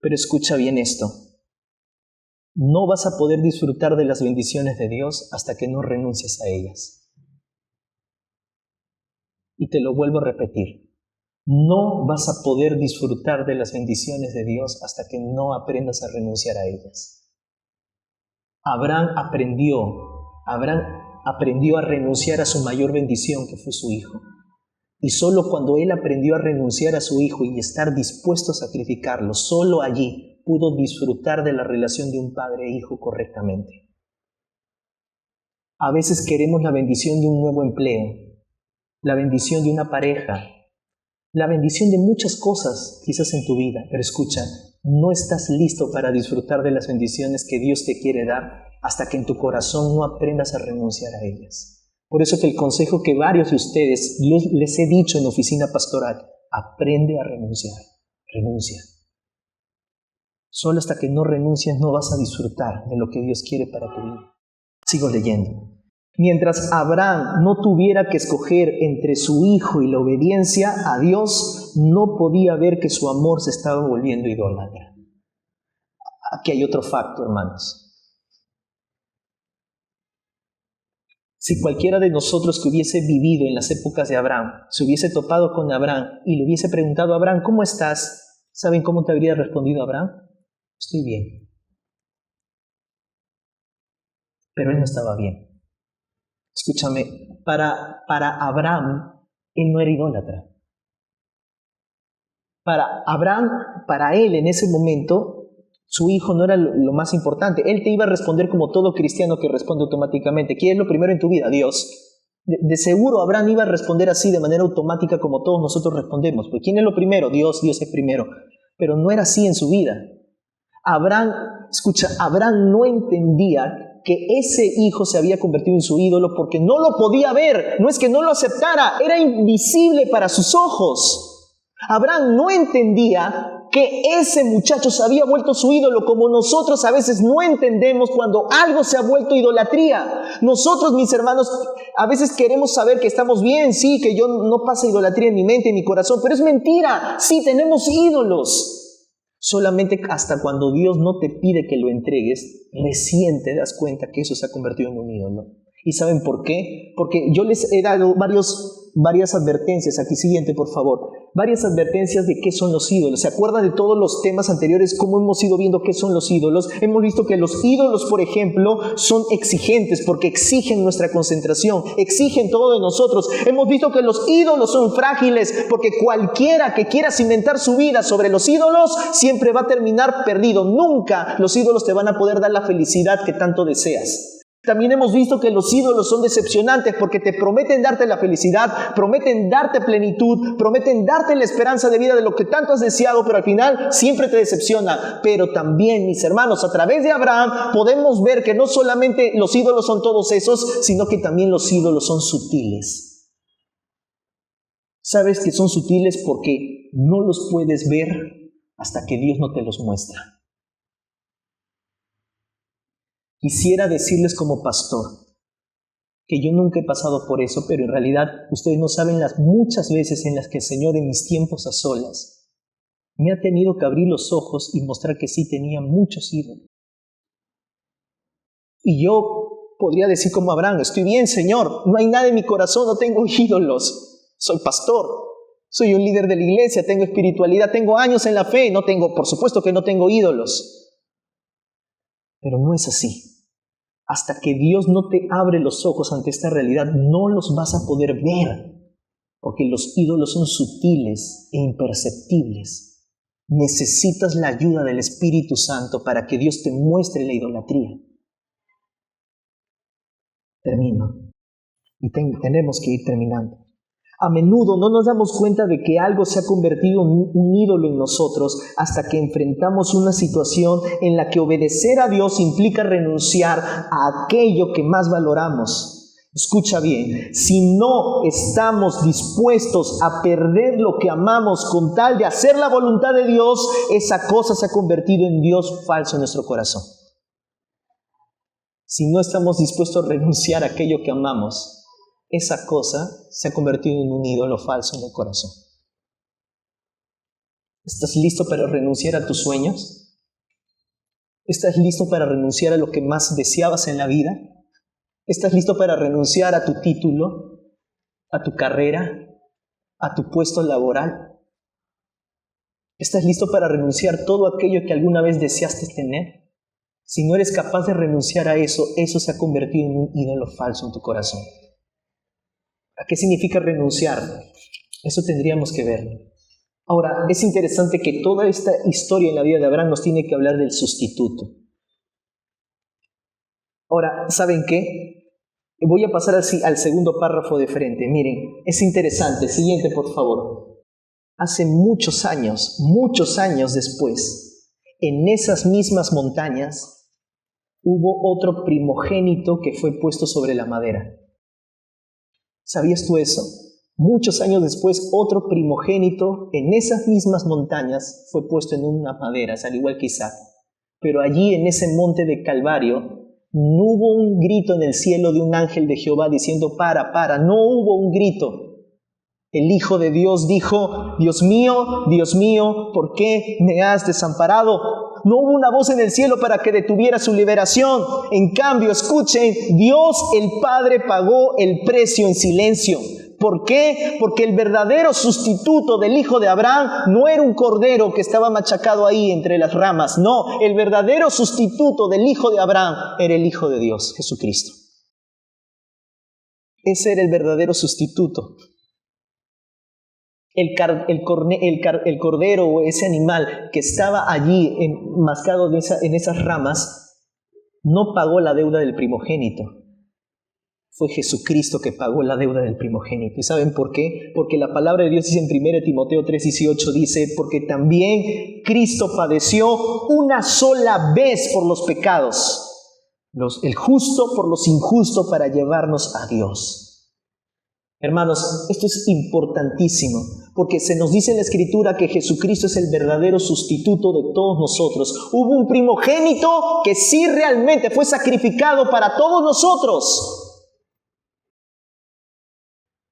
pero escucha bien esto. No vas a poder disfrutar de las bendiciones de Dios hasta que no renuncies a ellas. Y te lo vuelvo a repetir. No vas a poder disfrutar de las bendiciones de Dios hasta que no aprendas a renunciar a ellas. Abraham aprendió a renunciar a su mayor bendición, que fue su hijo. Y solo cuando él aprendió a renunciar a su hijo y estar dispuesto a sacrificarlo, solo allí pudo disfrutar de la relación de un padre e hijo correctamente. A veces queremos la bendición de un nuevo empleo, la bendición de una pareja, la bendición de muchas cosas quizás en tu vida, pero escucha, no estás listo para disfrutar de las bendiciones que Dios te quiere dar hasta que en tu corazón no aprendas a renunciar a ellas. Por eso que el consejo que varios de ustedes les he dicho en oficina pastoral: aprende a renunciar, renuncia. Solo hasta que no renuncies no vas a disfrutar de lo que Dios quiere para tu vida. Sigo leyendo. Mientras Abraham no tuviera que escoger entre su hijo y la obediencia a Dios, no podía ver que su amor se estaba volviendo idólatra. Aquí hay otro facto, hermanos. Si cualquiera de nosotros que hubiese vivido en las épocas de Abraham, se hubiese topado con Abraham y le hubiese preguntado a Abraham: ¿cómo estás? ¿Saben cómo te habría respondido Abraham? Estoy bien. Pero él no estaba bien. Escúchame, para Abraham, él no era idólatra. Para él en ese momento, su hijo no era lo más importante. Él te iba a responder como todo cristiano que responde automáticamente. ¿Quién es lo primero en tu vida? Dios. De seguro Abraham iba a responder así de manera automática como todos nosotros respondemos. Pues ¿quién es lo primero? Dios es primero. Pero no era así en su vida. Abraham no entendía que ese hijo se había convertido en su ídolo porque no lo podía ver. No es que no lo aceptara, era invisible para sus ojos. Abraham no entendía que ese muchacho se había vuelto su ídolo, como nosotros a veces no entendemos cuando algo se ha vuelto idolatría. Nosotros, mis hermanos, a veces queremos saber que estamos bien, sí, que yo no pasa idolatría en mi mente, en mi corazón, pero es mentira. Sí, tenemos ídolos. Solamente hasta cuando Dios no te pide que lo entregues, recién te das cuenta que eso se ha convertido en un ídolo. ¿Y saben por qué? Porque yo les he dado varias advertencias. Aquí siguiente, por favor. Varias advertencias de qué son los ídolos. ¿Se acuerdan de todos los temas anteriores? ¿Cómo hemos ido viendo qué son los ídolos? Hemos visto que los ídolos, por ejemplo, son exigentes porque exigen nuestra concentración, exigen todo de nosotros. Hemos visto que los ídolos son frágiles porque cualquiera que quiera cimentar su vida sobre los ídolos siempre va a terminar perdido. Nunca los ídolos te van a poder dar la felicidad que tanto deseas. También hemos visto que los ídolos son decepcionantes porque te prometen darte la felicidad, prometen darte plenitud, prometen darte la esperanza de vida de lo que tanto has deseado, pero al final siempre te decepciona. Pero también, mis hermanos, a través de Abraham podemos ver que no solamente los ídolos son todos esos, sino que también los ídolos son sutiles. ¿Sabes que son sutiles? Porque no los puedes ver hasta que Dios no te los muestra. Quisiera decirles como pastor que yo nunca he pasado por eso, pero en realidad ustedes no saben las muchas veces en las que el Señor en mis tiempos a solas me ha tenido que abrir los ojos y mostrar que sí tenía muchos ídolos. Y yo podría decir como Abraham, estoy bien, Señor, no hay nada en mi corazón, no tengo ídolos, soy pastor, soy un líder de la iglesia, tengo espiritualidad, tengo años en la fe, por supuesto que no tengo ídolos. Pero no es así. Hasta que Dios no te abre los ojos ante esta realidad, no los vas a poder ver, porque los ídolos son sutiles e imperceptibles. Necesitas la ayuda del Espíritu Santo para que Dios te muestre la idolatría. Termino. Y tenemos que ir terminando. A menudo no nos damos cuenta de que algo se ha convertido en un ídolo en nosotros hasta que enfrentamos una situación en la que obedecer a Dios implica renunciar a aquello que más valoramos. Escucha bien, si no estamos dispuestos a perder lo que amamos con tal de hacer la voluntad de Dios, esa cosa se ha convertido en Dios falso en nuestro corazón. Si no estamos dispuestos a renunciar a aquello que amamos, esa cosa se ha convertido en un ídolo falso en el corazón. ¿Estás listo para renunciar a tus sueños? ¿Estás listo para renunciar a lo que más deseabas en la vida? ¿Estás listo para renunciar a tu título, a tu carrera, a tu puesto laboral? ¿Estás listo para renunciar a todo aquello que alguna vez deseaste tener? Si no eres capaz de renunciar a eso, eso se ha convertido en un ídolo falso en tu corazón. ¿A qué significa renunciar? Eso tendríamos que ver. Ahora, es interesante que toda esta historia en la vida de Abraham nos tiene que hablar del sustituto. Ahora, ¿saben qué? Voy a pasar al segundo párrafo de frente. Miren, es interesante. Siguiente, por favor. Hace muchos años después, en esas mismas montañas, hubo otro primogénito que fue puesto sobre la madera. ¿Sabías tú eso? Muchos años después, otro primogénito en esas mismas montañas fue puesto en unas maderas, al igual que Isaac. Pero allí, en ese monte de Calvario, no hubo un grito en el cielo de un ángel de Jehová diciendo, para, no hubo un grito. El Hijo de Dios dijo, Dios mío, ¿por qué me has desamparado? No hubo una voz en el cielo para que detuviera su liberación. En cambio, escuchen, Dios el Padre pagó el precio en silencio. ¿Por qué? Porque el verdadero sustituto del hijo de Abraham no era un cordero que estaba machacado ahí entre las ramas. No, el verdadero sustituto del hijo de Abraham era el Hijo de Dios, Jesucristo. Ese era el verdadero sustituto. El cordero o ese animal que estaba allí enmascado en esas ramas no pagó la deuda del primogénito. Fue Jesucristo que pagó la deuda del primogénito. ¿Y saben por qué? Porque la palabra de Dios dice en 1 Timoteo 3:18, dice, porque también Cristo padeció una sola vez por los pecados. el justo por los injustos para llevarnos a Dios. Hermanos, esto es importantísimo, porque se nos dice en la Escritura que Jesucristo es el verdadero sustituto de todos nosotros. Hubo un primogénito que sí realmente fue sacrificado para todos nosotros.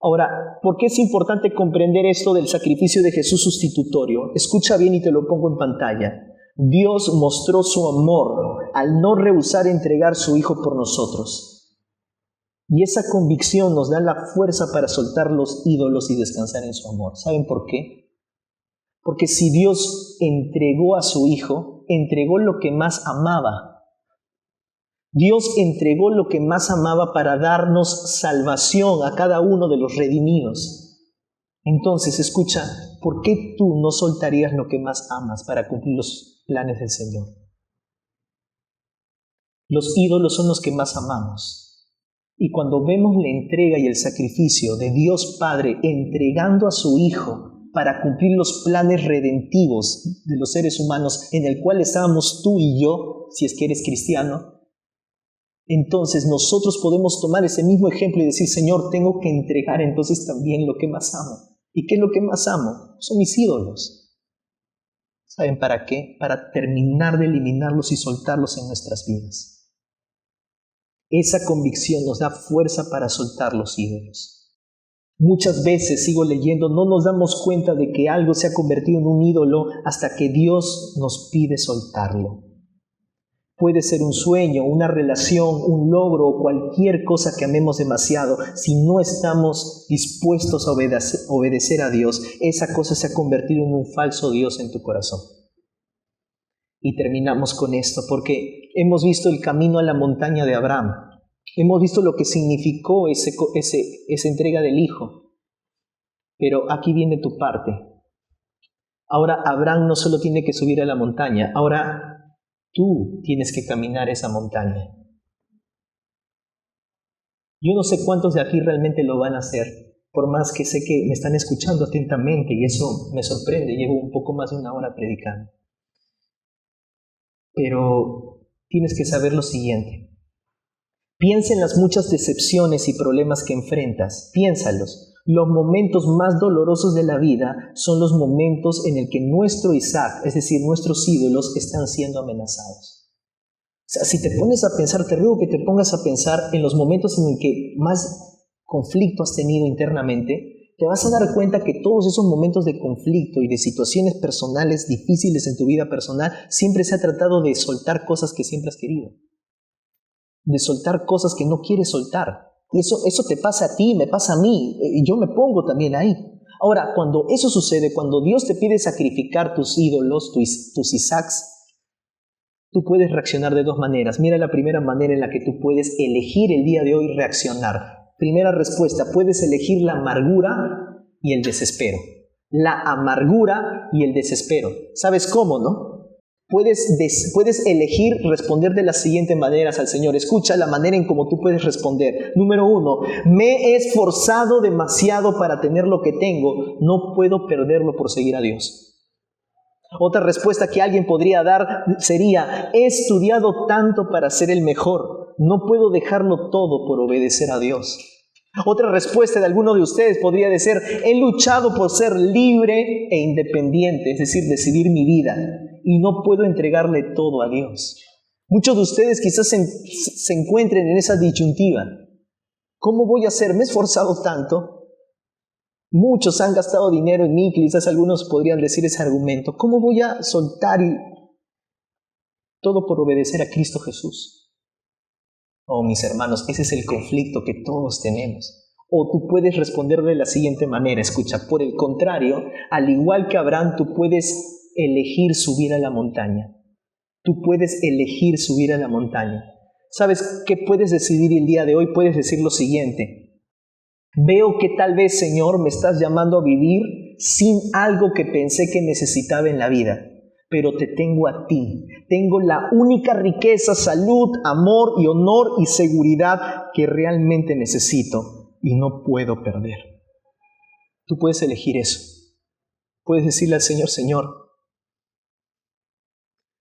Ahora, ¿por qué es importante comprender esto del sacrificio de Jesús sustitutorio? Escucha bien y te lo pongo en pantalla. Dios mostró su amor al no rehusar entregar su Hijo por nosotros. Y esa convicción nos da la fuerza para soltar los ídolos y descansar en su amor. ¿Saben por qué? Porque si Dios entregó a su Hijo, entregó lo que más amaba. Dios entregó lo que más amaba para darnos salvación a cada uno de los redimidos. Entonces, escucha, ¿por qué tú no soltarías lo que más amas para cumplir los planes del Señor? Los ídolos son los que más amamos. Y cuando vemos la entrega y el sacrificio de Dios Padre entregando a su Hijo para cumplir los planes redentivos de los seres humanos en el cual estábamos tú y yo, si es que eres cristiano, entonces nosotros podemos tomar ese mismo ejemplo y decir, Señor, tengo que entregar entonces también lo que más amo. ¿Y qué es lo que más amo? Son mis ídolos. ¿Saben para qué? Para terminar de eliminarlos y soltarlos en nuestras vidas. Esa convicción nos da fuerza para soltar los ídolos. Muchas veces, sigo leyendo, no nos damos cuenta de que algo se ha convertido en un ídolo hasta que Dios nos pide soltarlo. Puede ser un sueño, una relación, un logro o cualquier cosa que amemos demasiado. Si no estamos dispuestos a obedecer a Dios, esa cosa se ha convertido en un falso Dios en tu corazón. Y terminamos con esto, porque hemos visto el camino a la montaña de Abraham. Hemos visto lo que significó esa entrega del Hijo. Pero aquí viene tu parte. Ahora Abraham no solo tiene que subir a la montaña, ahora tú tienes que caminar esa montaña. Yo no sé cuántos de aquí realmente lo van a hacer, por más que sé que me están escuchando atentamente y eso me sorprende. Llevo un poco más de una hora predicando. Pero tienes que saber lo siguiente. Piensa en las muchas decepciones y problemas que enfrentas. Piénsalos. Los momentos más dolorosos de la vida son los momentos en el que nuestro Isaac, es decir, nuestros ídolos, están siendo amenazados. O sea, si te pones a pensar, te ruego que te pongas a pensar en los momentos en el que más conflicto has tenido internamente, te vas a dar cuenta que todos esos momentos de conflicto y de situaciones personales difíciles en tu vida personal, siempre se ha tratado de soltar cosas que siempre has querido. De soltar cosas que no quieres soltar. Y eso te pasa a ti, me pasa a mí, y yo me pongo también ahí. Ahora, cuando eso sucede, cuando Dios te pide sacrificar tus ídolos, tus Isaacs, tú puedes reaccionar de dos maneras. Mira la primera manera en la que tú puedes elegir el día de hoy reaccionar. Primera respuesta, puedes elegir la amargura y el desespero. La amargura y el desespero. ¿Sabes cómo, no? Puedes elegir responder de las siguientes maneras al Señor. Escucha la manera en cómo tú puedes responder. Número 1, me he esforzado demasiado para tener lo que tengo. No puedo perderlo por seguir a Dios. Otra respuesta que alguien podría dar sería, he estudiado tanto para ser el mejor. No puedo dejarlo todo por obedecer a Dios. Otra respuesta de alguno de ustedes podría ser, he luchado por ser libre e independiente, es decir, decidir mi vida, y no puedo entregarle todo a Dios. Muchos de ustedes quizás se encuentren en esa disyuntiva. ¿Cómo voy a hacer? Me he esforzado tanto. Muchos han gastado dinero en mí, quizás algunos podrían decir ese argumento. ¿Cómo voy a soltar todo por obedecer a Cristo Jesús? Oh, mis hermanos, ese es el conflicto que todos tenemos. O tú puedes responder de la siguiente manera. Escucha, por el contrario, al igual que Abraham, tú puedes elegir subir a la montaña. Tú puedes elegir subir a la montaña. ¿Sabes qué puedes decidir el día de hoy? Puedes decir lo siguiente. Veo que tal vez, Señor, me estás llamando a vivir sin algo que pensé que necesitaba en la vida. Pero te tengo a ti. Tengo la única riqueza, salud, amor y honor y seguridad que realmente necesito y no puedo perder. Tú puedes elegir eso. Puedes decirle al Señor, Señor,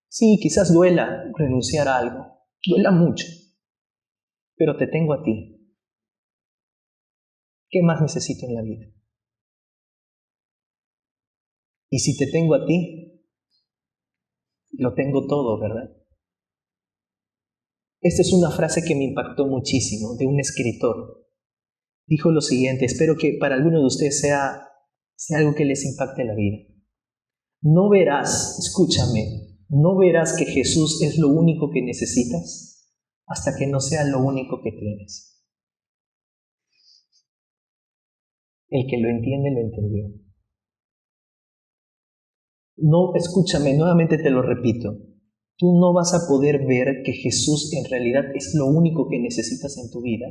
sí, quizás duela renunciar a algo, duela mucho, pero te tengo a ti. ¿Qué más necesito en la vida? Y si te tengo a ti, lo tengo todo, ¿verdad? Esta es una frase que me impactó muchísimo, de un escritor. Dijo lo siguiente, espero que para algunos de ustedes sea algo que les impacte la vida. No verás, escúchame, no verás que Jesús es lo único que necesitas hasta que no sea lo único que tienes. El que lo entiende, lo entendió. No, escúchame, nuevamente te lo repito. Tú no vas a poder ver que Jesús en realidad es lo único que necesitas en tu vida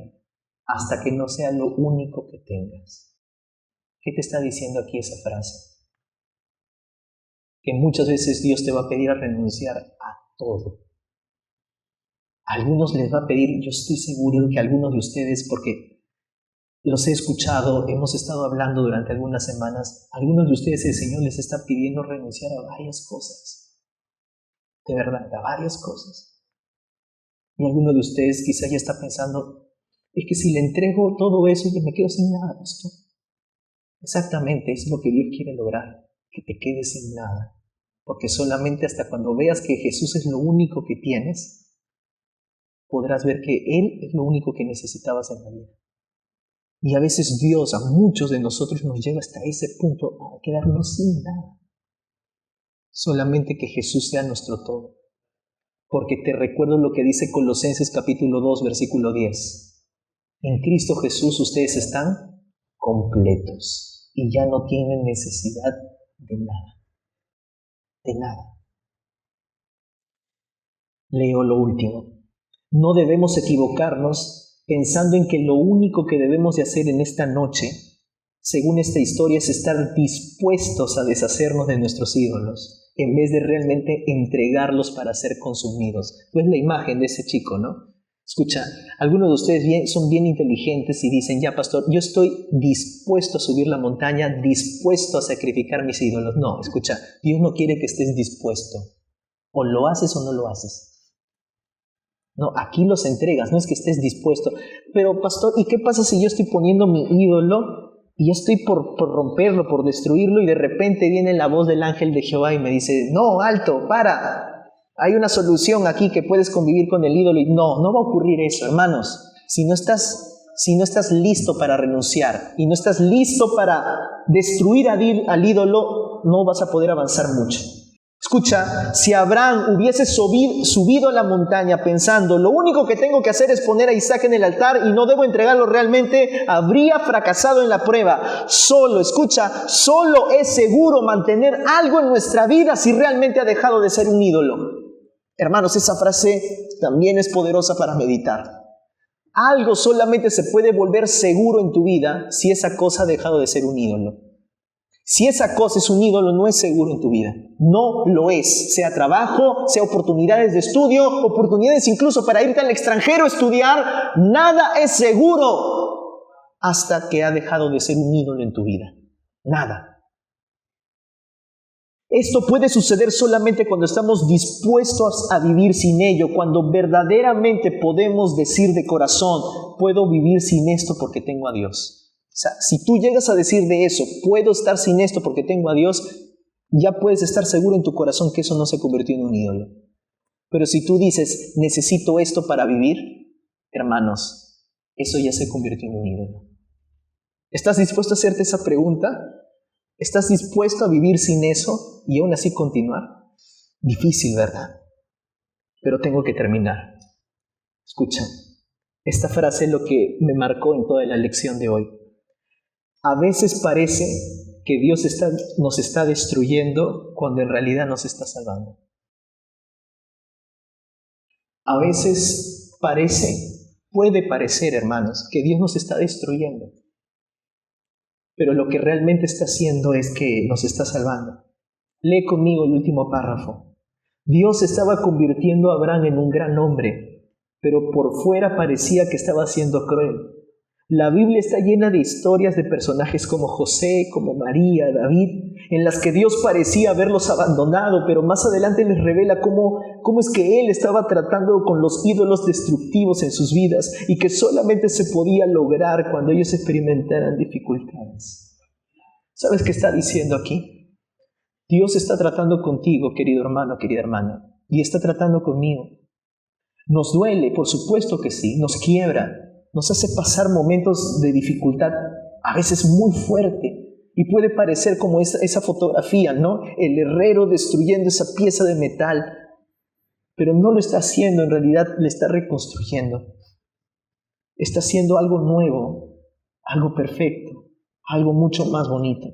hasta que no sea lo único que tengas. ¿Qué te está diciendo aquí esa frase? Que muchas veces Dios te va a pedir a renunciar a todo. A algunos les va a pedir, yo estoy seguro que a algunos de ustedes, porque los he escuchado, hemos estado hablando durante algunas semanas, a algunos de ustedes el Señor les está pidiendo renunciar a varias cosas. De verdad, a varias cosas. Y alguno de ustedes quizá ya está pensando, es que si le entrego todo eso, yo me quedo sin nada, pastor. Exactamente, es lo que Dios quiere lograr, que te quedes sin nada. Porque solamente hasta cuando veas que Jesús es lo único que tienes, podrás ver que Él es lo único que necesitabas en la vida. Y a veces Dios, a muchos de nosotros, nos lleva hasta ese punto a quedarnos sin nada. Solamente que Jesús sea nuestro todo. Porque te recuerdo lo que dice Colosenses capítulo 2, versículo 10. En Cristo Jesús ustedes están completos y ya no tienen necesidad de nada. De nada. Leo lo último. No debemos equivocarnos pensando en que lo único que debemos de hacer en esta noche, según esta historia, es estar dispuestos a deshacernos de nuestros ídolos, en vez de realmente entregarlos para ser consumidos. Pues la imagen de ese chico, ¿no? Escucha, algunos de ustedes son bien inteligentes y dicen, ya pastor, yo estoy dispuesto a subir la montaña, dispuesto a sacrificar mis ídolos. No, escucha, Dios no quiere que estés dispuesto. O lo haces o no lo haces. No, aquí los entregas, no es que estés dispuesto. Pero pastor, ¿y qué pasa si yo estoy poniendo mi ídolo y ya estoy por romperlo, por destruirlo y de repente viene la voz del ángel de Jehová y me dice, no, alto, para, hay una solución aquí que puedes convivir con el ídolo? Y no va a ocurrir eso, hermanos. Si no estás listo para renunciar y no estás listo para destruir al ídolo, no vas a poder avanzar mucho. Escucha, si Abraham hubiese subido a la montaña pensando, lo único que tengo que hacer es poner a Isaac en el altar y no debo entregarlo realmente, habría fracasado en la prueba. Solo es seguro mantener algo en nuestra vida si realmente ha dejado de ser un ídolo. Hermanos, esa frase también es poderosa para meditar. Algo solamente se puede volver seguro en tu vida si esa cosa ha dejado de ser un ídolo. Si esa cosa es un ídolo, no es seguro en tu vida. No lo es. Sea trabajo, sea oportunidades de estudio, oportunidades incluso para irte al extranjero a estudiar. Nada es seguro hasta que ha dejado de ser un ídolo en tu vida. Nada. Esto puede suceder solamente cuando estamos dispuestos a vivir sin ello, cuando verdaderamente podemos decir de corazón, puedo vivir sin esto porque tengo a Dios. O sea, si tú llegas a decir de eso, puedo estar sin esto porque tengo a Dios, ya puedes estar seguro en tu corazón que eso no se convirtió en un ídolo. Pero si tú dices, necesito esto para vivir, hermanos, eso ya se convirtió en un ídolo. ¿Estás dispuesto a hacerte esa pregunta? ¿Estás dispuesto a vivir sin eso y aún así continuar? Difícil, ¿verdad? Pero tengo que terminar. Escucha, esta frase es lo que me marcó en toda la lección de hoy. A veces parece que Dios nos está destruyendo cuando en realidad nos está salvando. A veces puede parecer, hermanos, que Dios nos está destruyendo. Pero lo que realmente está haciendo es que nos está salvando. Lee conmigo el último párrafo. Dios estaba convirtiendo a Abraham en un gran hombre, pero por fuera parecía que estaba siendo cruel. La Biblia está llena de historias de personajes como José, como María, David, en las que Dios parecía haberlos abandonado, pero más adelante les revela cómo es que Él estaba tratando con los ídolos destructivos en sus vidas y que solamente se podía lograr cuando ellos experimentaran dificultades. ¿Sabes qué está diciendo aquí? Dios está tratando contigo, querido hermano, querida hermana, y está tratando conmigo. Nos duele, por supuesto que sí, nos quiebra, nos hace pasar momentos de dificultad, a veces muy fuerte, y puede parecer como esa fotografía, ¿no? El herrero destruyendo esa pieza de metal, pero no lo está haciendo, en realidad le está reconstruyendo. Está haciendo algo nuevo, algo perfecto, algo mucho más bonito.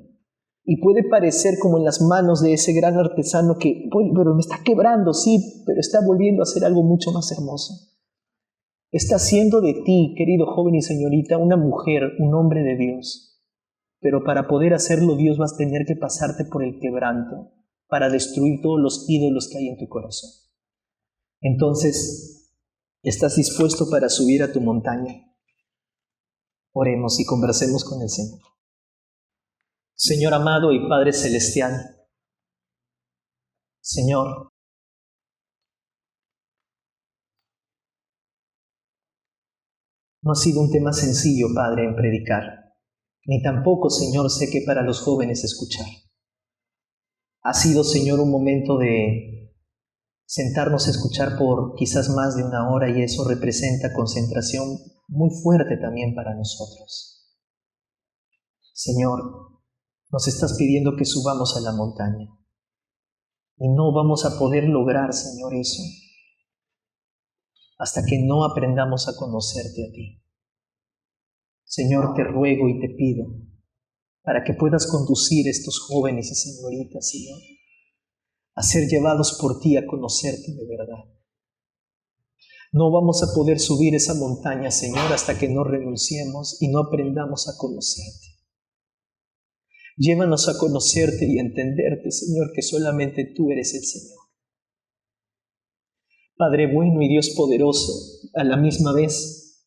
Y puede parecer como en las manos de ese gran artesano que, pero me está quebrando, sí, pero está volviendo a hacer algo mucho más hermoso. Está haciendo de ti, querido joven y señorita, una mujer, un hombre de Dios. Pero para poder hacerlo, Dios va a tener que pasarte por el quebranto para destruir todos los ídolos que hay en tu corazón. Entonces, ¿estás dispuesto para subir a tu montaña? Oremos y conversemos con el Señor. Señor amado y Padre celestial, Señor, no ha sido un tema sencillo, Padre, en predicar, ni tampoco, Señor, sé que para los jóvenes escuchar. Ha sido, Señor, un momento de sentarnos a escuchar por quizás más de una hora y eso representa concentración muy fuerte también para nosotros. Señor, nos estás pidiendo que subamos a la montaña y no vamos a poder lograr, Señor, eso hasta que no aprendamos a conocerte a ti. Señor, te ruego y te pido para que puedas conducir a estos jóvenes y señoritas, Señor, a ser llevados por ti a conocerte de verdad. No vamos a poder subir esa montaña, Señor, hasta que no renunciemos y no aprendamos a conocerte. Llévanos a conocerte y a entenderte, Señor, que solamente tú eres el Señor. Padre bueno y Dios poderoso, a la misma vez,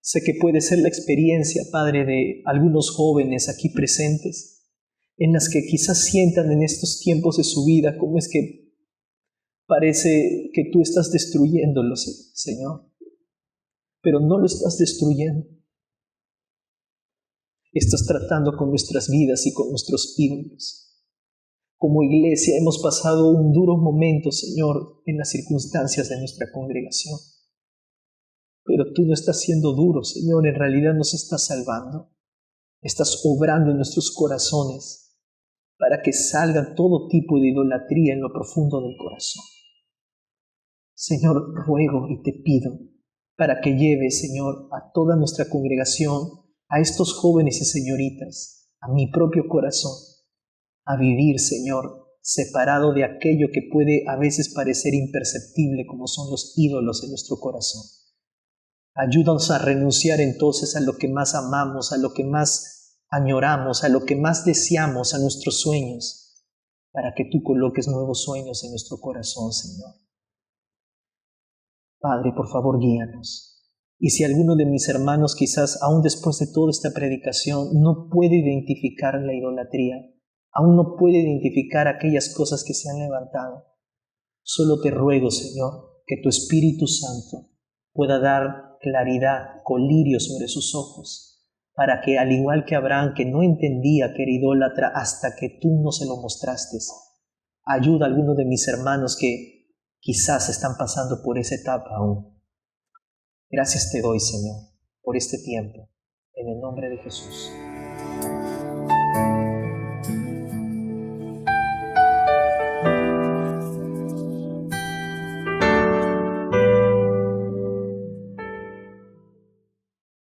sé que puede ser la experiencia, Padre, de algunos jóvenes aquí presentes, en las que quizás sientan en estos tiempos de su vida cómo es que parece que tú estás destruyéndolos, Señor, pero no lo estás destruyendo. Estás tratando con nuestras vidas y con nuestros ídolos. Como iglesia hemos pasado un duro momento, Señor, en las circunstancias de nuestra congregación. Pero tú no estás siendo duro, Señor, en realidad nos estás salvando. Estás obrando en nuestros corazones para que salga todo tipo de idolatría en lo profundo del corazón. Señor, ruego y te pido para que lleves, Señor, a toda nuestra congregación, a estos jóvenes y señoritas, a mi propio corazón, a vivir, Señor, separado de aquello que puede a veces parecer imperceptible como son los ídolos en nuestro corazón. Ayúdanos a renunciar entonces a lo que más amamos, a lo que más añoramos, a lo que más deseamos, a nuestros sueños, para que tú coloques nuevos sueños en nuestro corazón, Señor. Padre, por favor, guíanos. Y si alguno de mis hermanos quizás aún después de toda esta predicación no puede identificar la idolatría, aún no puede identificar aquellas cosas que se han levantado, solo te ruego, Señor, que tu Espíritu Santo pueda dar claridad, colirio sobre sus ojos, para que al igual que Abraham, que no entendía que era idólatra hasta que tú no se lo mostraste, ayuda a algunos de mis hermanos que quizás están pasando por esa etapa aún. Gracias te doy, Señor, por este tiempo, en el nombre de Jesús.